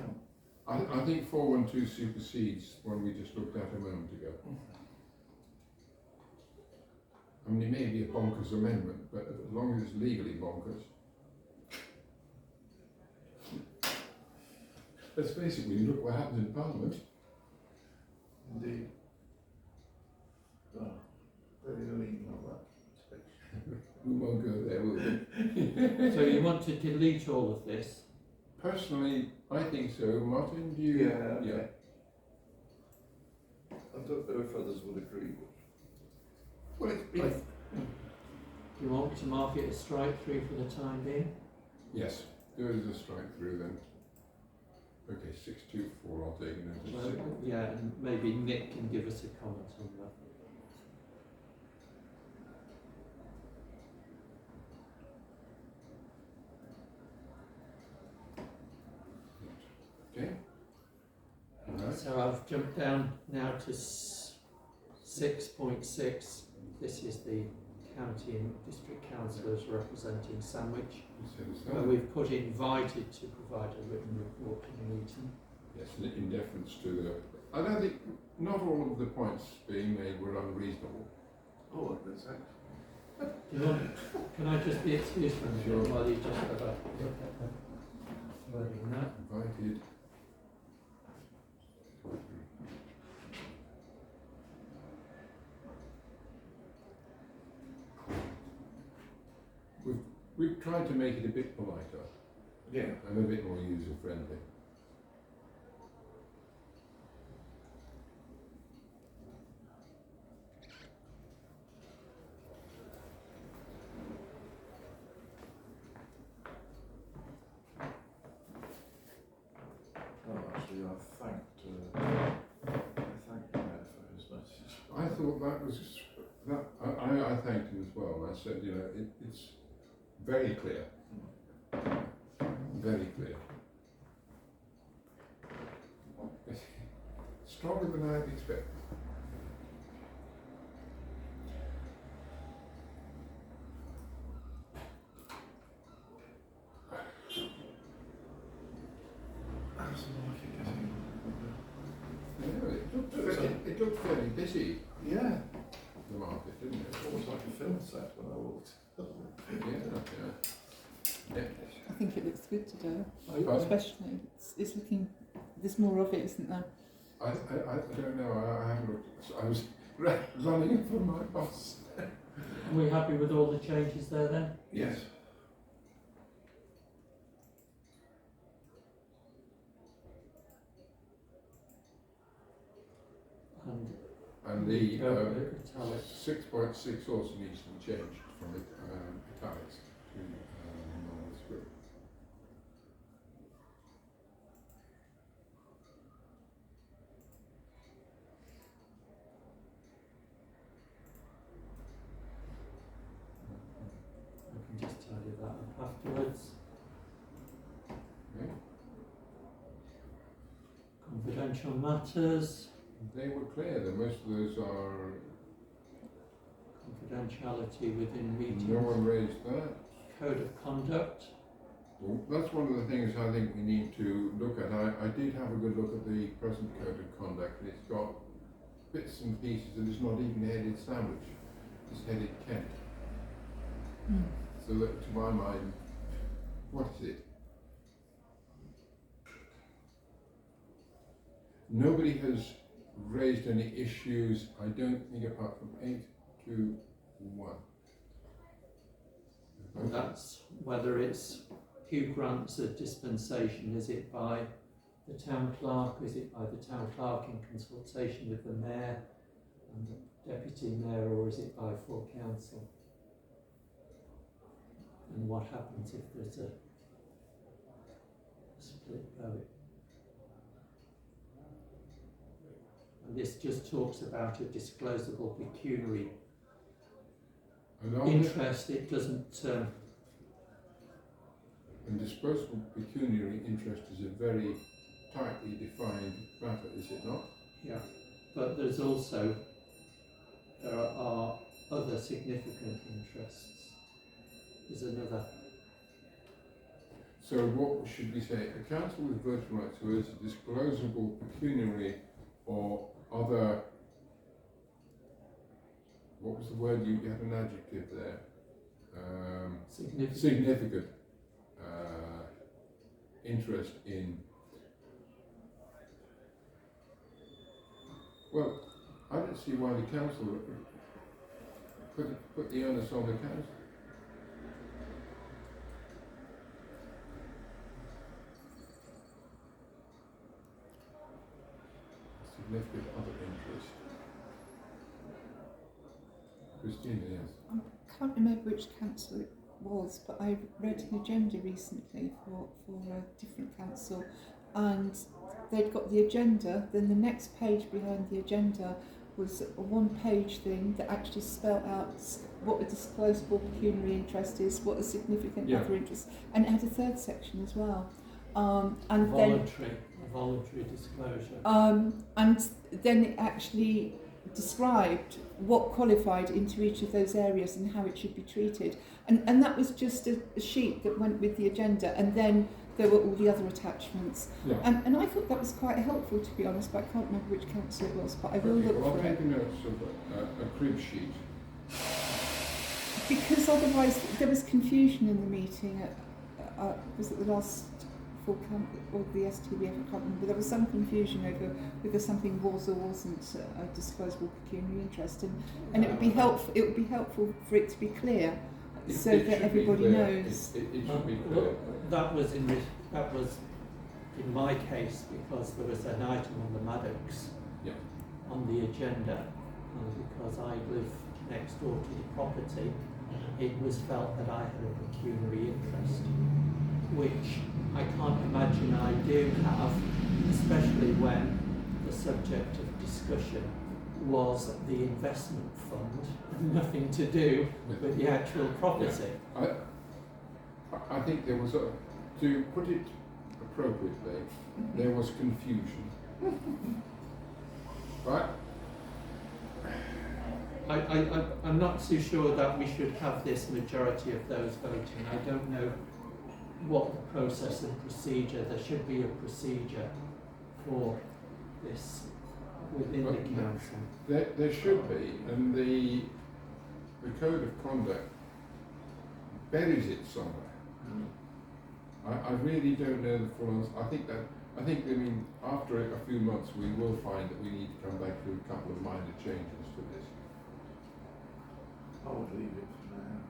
Speaker 1: I think 412 supersedes one we just looked at a moment ago. I mean, it may be a bonkers amendment, but as long as it's legally bonkers. Let's face it, when you look what happens in Parliament.
Speaker 2: Indeed. Oh, very lean on that.
Speaker 1: We won't go there, will we?
Speaker 3: So you want to delete all of this?
Speaker 1: Personally, I think so. Martin, do you?
Speaker 2: Yeah. I don't know if others would agree.
Speaker 1: Well, it's
Speaker 3: Do you want to mark it as strike through for the time being?
Speaker 1: yes, there is a strike through then. Okay, 624, I'll take it
Speaker 3: Well,
Speaker 1: into
Speaker 3: yeah, and maybe Nick can give us a comment on that.
Speaker 1: Okay. Alright.
Speaker 3: So I've jumped down now to 6.6. This is the county and district councillors representing Sandwich. Where we've put invited to provide a written report to the meeting.
Speaker 1: Yes, in deference to the... I don't think, not all of the points being made were unreasonable.
Speaker 2: Oh, that's excellent.
Speaker 3: Do you want, can I just be excused for a minute
Speaker 1: Sure.
Speaker 3: while you just have a look at the wording now?
Speaker 1: Invited. We've tried to make it a bit politer
Speaker 2: Yeah.
Speaker 1: and a bit more user friendly.
Speaker 2: Oh, actually, I thanked the mayor for his message.
Speaker 1: I thought that was that. I thanked him as well. I said, you know, it's very clear, very clear. Stronger than I'd expected.
Speaker 2: How's the market getting?
Speaker 1: Yeah, it looked fairly busy,
Speaker 2: Yeah,
Speaker 1: the market, didn't it?
Speaker 2: almost like a film set when I walked.
Speaker 1: Yeah.
Speaker 5: I think it looks good today,
Speaker 1: Pardon?
Speaker 5: especially it's looking. There's more of it, isn't there?
Speaker 1: I don't know. I haven't looked. I was running from my boss.
Speaker 3: Are we happy with all the changes there then?
Speaker 1: Yes. And the
Speaker 3: italic.
Speaker 1: 6.6 also needs to be changed from italics to normal script.
Speaker 3: I can just tidy that up afterwards.
Speaker 1: Okay.
Speaker 3: Confidential matters,
Speaker 1: They were clear that most of those are.
Speaker 3: confidentiality within meetings,
Speaker 1: No one raised that.
Speaker 3: code of conduct,
Speaker 1: Well, that's one of the things I think we need to look at. I did have a good look at the present code of conduct, and it's got bits and pieces that it's not even headed Sandwich, it's headed Kent. So that, to my mind, what is it? Nobody has raised any issues, I don't think, apart from 821.
Speaker 3: And that's whether it's who grants a dispensation. Is it by the town clerk? Is it by the town clerk in consultation with the mayor and the deputy mayor, or is it by full council? And what happens if there's a split vote? And this just talks about a disclosable pecuniary interest. It doesn't.
Speaker 1: And disposable pecuniary interest is a very tightly defined matter, is it not?
Speaker 3: Yeah, but there are other significant interests. Is another.
Speaker 1: So what should we say? A council with voting rights who is a disclosable pecuniary or other, what was the word, you had an adjective there? Significant interest in, well, I don't see why the council put the onus on the council. Significant other interest. Christina, yes.
Speaker 5: I can't remember which council it was, but I read an agenda recently for a different council, and they'd got the agenda, then the next page behind the agenda was a one-page thing that actually spelled out what a disclosable pecuniary interest is, what a significant other interest, and it had a third section as well. And
Speaker 3: voluntary disclosure.
Speaker 5: And then it actually described what qualified into each of those areas and how it should be treated. And that was just a sheet that went with the agenda, and then there were all the other attachments.
Speaker 1: Yeah.
Speaker 5: And I thought that was quite helpful, to be honest, but I can't remember which council it was, but I will look
Speaker 1: I'll
Speaker 5: for
Speaker 1: take
Speaker 5: it.
Speaker 1: notes of a crib sheet.
Speaker 5: Because otherwise there was confusion in the meeting was it the last full count or the STB, I can't remember. There was some confusion over whether something was or wasn't a disclosable pecuniary interest, and it would be helpful. It would be helpful for it to be clear, so that everybody knows.
Speaker 1: It should be clear.
Speaker 3: That was in my case, because there was an item on the Maddocks on the agenda, and because I live next door to the property, it was felt that I had a pecuniary interest, which I can't imagine I do have, especially when the subject of discussion was the investment fund, nothing to do with the actual property.
Speaker 1: Yeah. I think there was to put it appropriately, there was confusion. Right?
Speaker 3: I'm not too sure that we should have this majority of those voting. I don't know what the process and procedure, there should be a procedure for this within the council.
Speaker 1: There should be, and the code of conduct buries it somewhere. I really don't know the full answer. I mean, after a few months we will find that we need to come back to a couple of minor changes to this.
Speaker 2: I would leave it for now.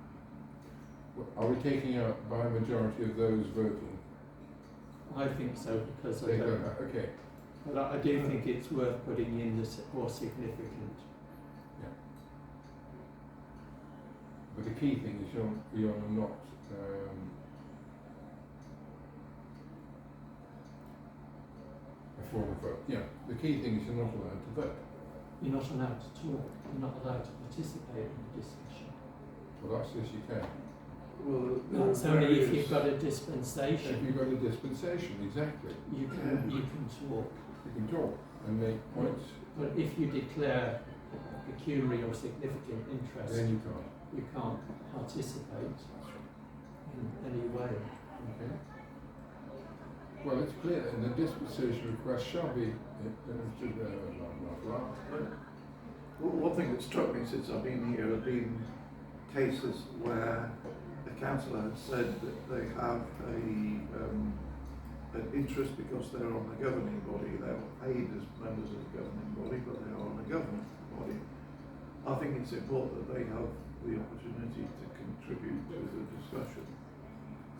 Speaker 1: Are we taking out by a majority of those voting?
Speaker 3: I think so, because
Speaker 1: Take that out, okay.
Speaker 3: but I do think it's worth putting in the more significant.
Speaker 1: Yeah. But the key thing is you're not a form of vote. Yeah, the key thing is you're not allowed to vote.
Speaker 3: You're not allowed to talk, you're not allowed to participate in the discussion.
Speaker 1: Well, that's yes, you can.
Speaker 2: Well,
Speaker 3: That's only if you've got a dispensation.
Speaker 1: If you've got a dispensation, exactly.
Speaker 3: You can talk.
Speaker 1: You can talk and make points.
Speaker 3: But if you declare a pecuniary or significant interest,
Speaker 1: Then you can't.
Speaker 3: you can't participate in any way.
Speaker 1: Okay. Well, it's clear that the dispensation request shall be blah.
Speaker 2: One thing that struck me since I've been here have been cases where the councillor has said that they have an interest because they're on the governing body, they're paid as members of the governing body, but they are on the governing body. I think it's important that they have the opportunity to contribute to the discussion.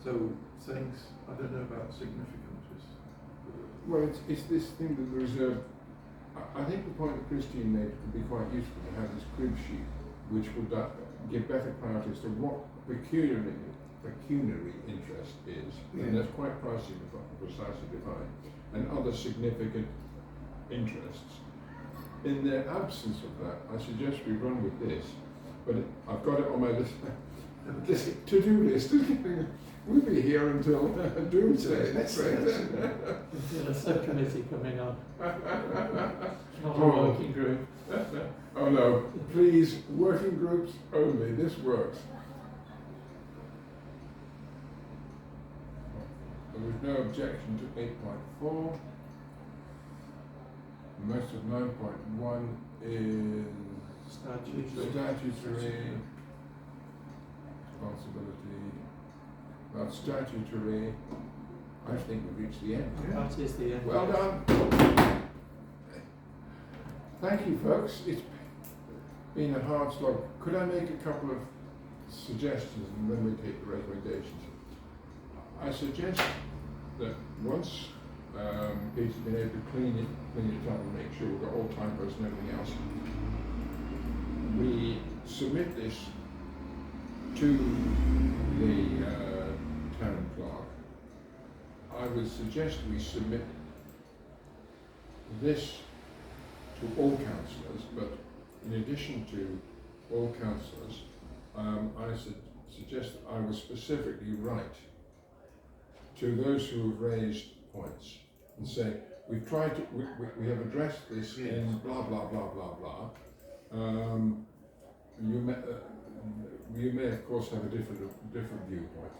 Speaker 2: So things, I don't know about significance.
Speaker 1: Well, it's this thing that there is I think the point that Christine made would be quite useful to have this crib sheet, which would give better clarity as to what pecuniary interest is, and that's quite precisely defined, and other significant interests. In the absence of that, I suggest we run with this, but I've got it on my list. This to-do list. We'll be here until doomsday.
Speaker 3: Until a subcommittee coming on. Not a
Speaker 1: Oh.
Speaker 3: working group.
Speaker 1: Oh no, please, working groups only, this works. There was no objection to 8.4. Most of 9.1 is statutory responsibility. That's statutory. I think we've reached the end.
Speaker 3: That is the end.
Speaker 1: Well done. Thank you, folks. It's been a hard slog. Could I make a couple of suggestions and then we take the recommendations? I suggest that once Peter's been able to clean it up and make sure we've got all typos and everything else, we submit this to the town clerk. I would suggest we submit this to all councillors, but in addition to all councillors, I suggest that I will specifically write to those who have raised points and say, we've tried to, we have addressed this in blah, blah, blah, blah, blah. You may of course have a different viewpoint,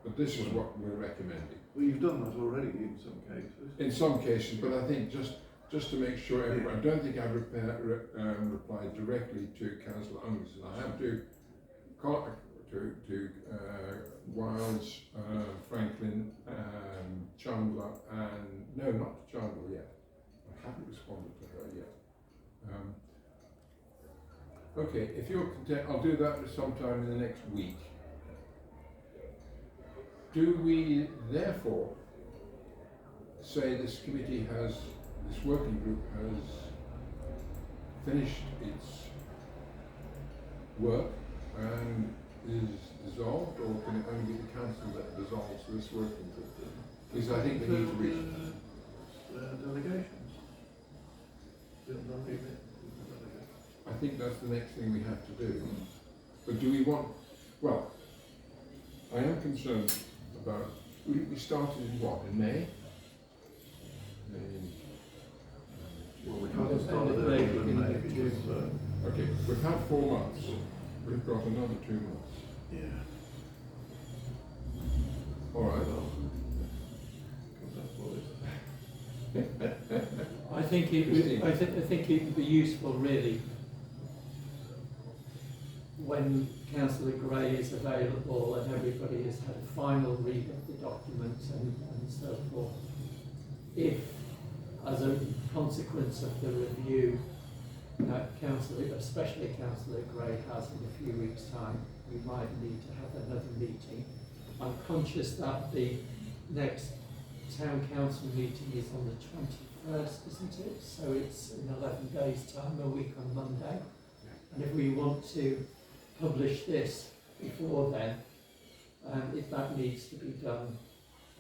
Speaker 1: but this is what we're recommending.
Speaker 2: Well, you've done that already in some cases.
Speaker 1: In some cases, but I think just to make sure, I don't think I've replied directly to Councillor Ungson. I have to Wiles, Franklin, Chandler, and no, not Chandler yet. I haven't responded to her yet. Okay, if you're content, I'll do that sometime in the next week. Do we therefore say this committee has, this working group has finished its work and is dissolved, or can it only be the council that dissolves this working group? Because I think we need to reach
Speaker 2: delegations.
Speaker 1: I think that's the next thing we have to do. But do we want, well, I am concerned about, we started in what, in May?
Speaker 2: Well, we can't start it earlier than May because,
Speaker 1: okay, we've had 4 months. We've got another 2 months.
Speaker 2: yeah.
Speaker 1: All right.
Speaker 3: I think it would be useful really when Councillor Gray is available and everybody has had a final read of the documents and so forth. If, as a consequence of the review that especially Councillor Gray has in a few weeks' time, we might need to have another meeting. I'm conscious that the next Town Council meeting is on the 21st, isn't it? So it's in 11 days' time, a week on Monday. And if we want to publish this before then, if that needs to be done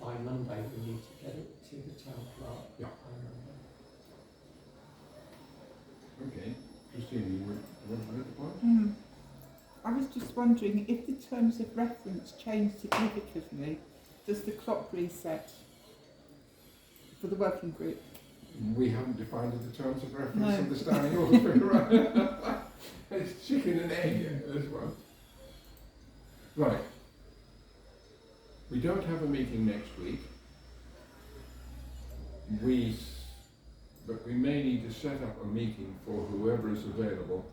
Speaker 3: by Monday, we need to get it to the town clerk
Speaker 1: Yeah.
Speaker 3: by Monday.
Speaker 1: Okay. Christine, you want to make the point?
Speaker 5: I was just wondering if the terms of reference change significantly, does the clock reset for the working group?
Speaker 1: We haven't defined the terms of reference
Speaker 5: No.
Speaker 1: in the standing order. Right. It's chicken and egg, this one. Right. We don't have a meeting next week. But we may need to set up a meeting for whoever is available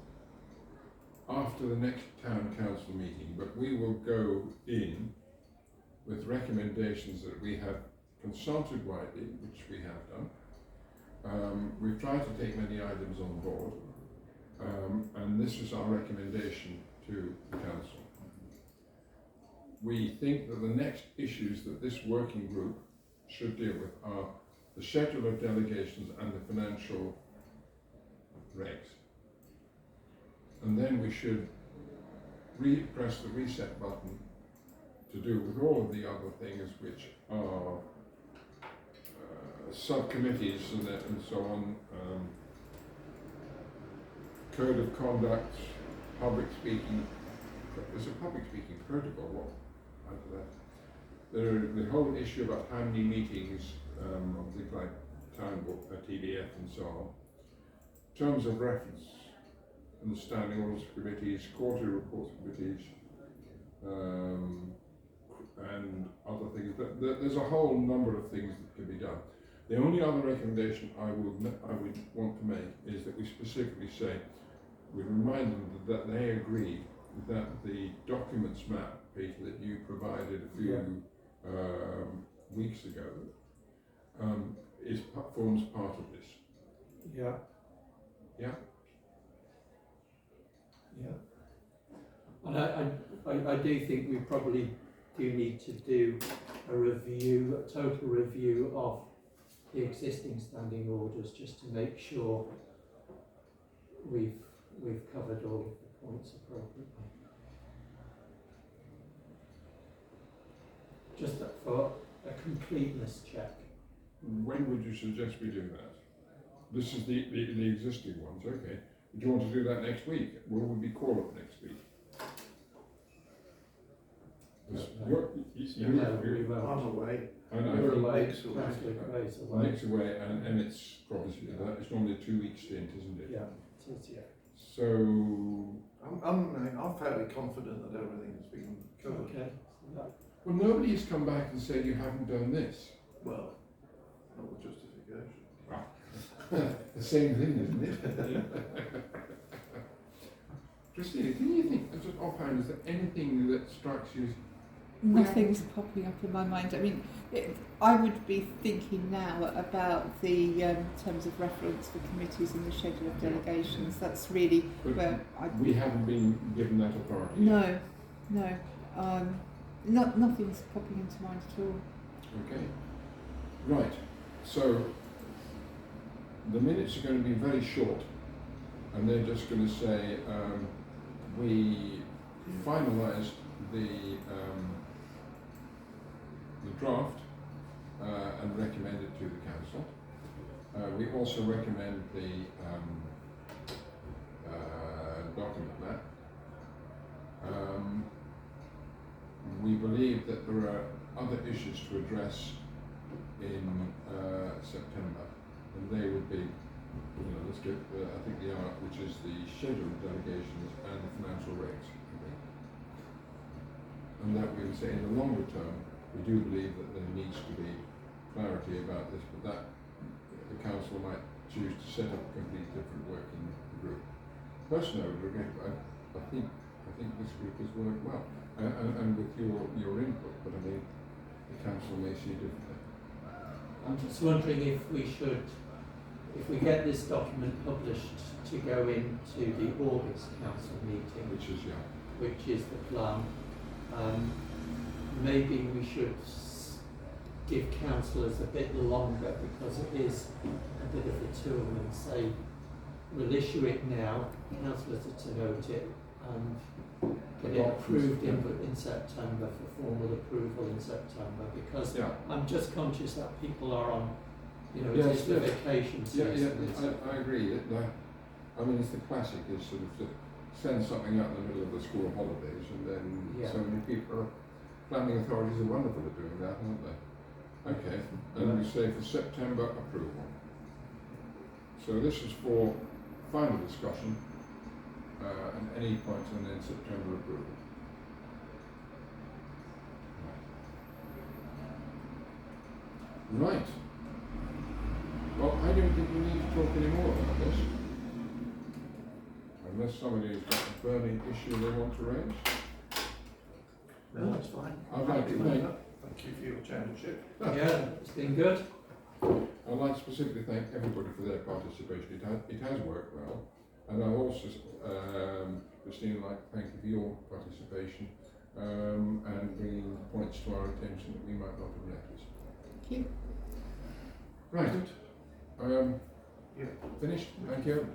Speaker 1: after the next town council meeting, but we will go in with recommendations that we have consulted widely, which we have done. We've tried to take many items on board, and this is our recommendation to the council. We think that the next issues that this working group should deal with are the schedule of delegations and the financial regs. And then we should press the reset button to do with all of the other things, which are subcommittees and so on, code of conduct, public speaking. There's a public speaking protocol. What after that? The whole issue about how many meetings of things like town book, TDF, and so on. Terms of reference and the standing orders committees, quarterly reports committees, and other things. There's a whole number of things that can be done. The only other recommendation I would want to make is that we specifically say, we remind them that they agree that the documents map, Peter, that you provided a few weeks ago, forms part of this.
Speaker 3: Yeah.
Speaker 1: Yeah.
Speaker 3: Yeah. And I do think we probably do need to do a total review of the existing standing orders, just to make sure we've covered all of the points appropriately. Just for a completeness check.
Speaker 1: When would you suggest we do that? This is the existing ones, okay. Do you want to do that next week? Will we be called up next week?
Speaker 3: We won't.
Speaker 2: I'm away.
Speaker 1: And I
Speaker 3: We're
Speaker 1: think
Speaker 3: away.
Speaker 2: Nick's away.
Speaker 3: Councillor Gray's away.
Speaker 1: Nick's away, and it's probably it's normally a 2-week stint, isn't it?
Speaker 3: Yeah, it is, yeah.
Speaker 1: So
Speaker 2: I'm fairly confident that everything's been covered.
Speaker 3: Okay.
Speaker 1: well, nobody has come back and said you haven't done this.
Speaker 2: Well, not with justification.
Speaker 1: The same thing, isn't it? Christina, can you think, just offhand, is there anything that strikes you?
Speaker 5: Nothing's popping up in my mind. I mean, I would be thinking now about the terms of reference for committees and the schedule of delegations. That's really
Speaker 1: But
Speaker 5: where
Speaker 1: we haven't been given that authority.
Speaker 5: No. Nothing's popping into mind at all.
Speaker 1: Okay. Right. So the minutes are going to be very short, and they're just going to say we finalised the draft and recommend it to the council. We also recommend the document map. We believe that there are other issues to address in September, and they would be, let's get, I think the ARC, which is the schedule of delegations and the financial regs. And that we would say in the longer term, we do believe that there needs to be clarity about this, but that the council might choose to set up a completely different working group. Personally, I think this group has worked well, and with your input, but I mean, the council may see differently.
Speaker 3: I'm just wondering if we get this document published to go into the August council meeting,
Speaker 1: Which is
Speaker 3: the plan. Maybe we should give councillors a bit longer, because it is a bit of a tool, and say we'll issue it now, councillors are to note it, and get it approved in September for formal approval in September, because I'm just conscious that people are on, it's the vacation season.
Speaker 1: I agree. I mean, it's the classic is sort of to send something out in the middle of the school holidays, and then so many people planning authorities are wonderful at doing that, aren't they? Okay, and we say for September approval. So this is for final discussion and any points, and then September approval. Right. Right. Well, I don't think we need to talk any more about this. Unless somebody has got a burning issue they want to raise.
Speaker 2: No, that's fine.
Speaker 1: I'd like to
Speaker 2: Happy with
Speaker 1: thank-
Speaker 2: that. Thank you for your chairmanship.
Speaker 3: Yeah, it's been good.
Speaker 1: I'd like to specifically thank everybody for their participation. It has worked well. And I also, Christine, would like to thank you for your participation and bringing points to our attention that we might not have noticed.
Speaker 5: Thank you.
Speaker 1: Right.
Speaker 2: Yeah.
Speaker 1: Finished? Thank you.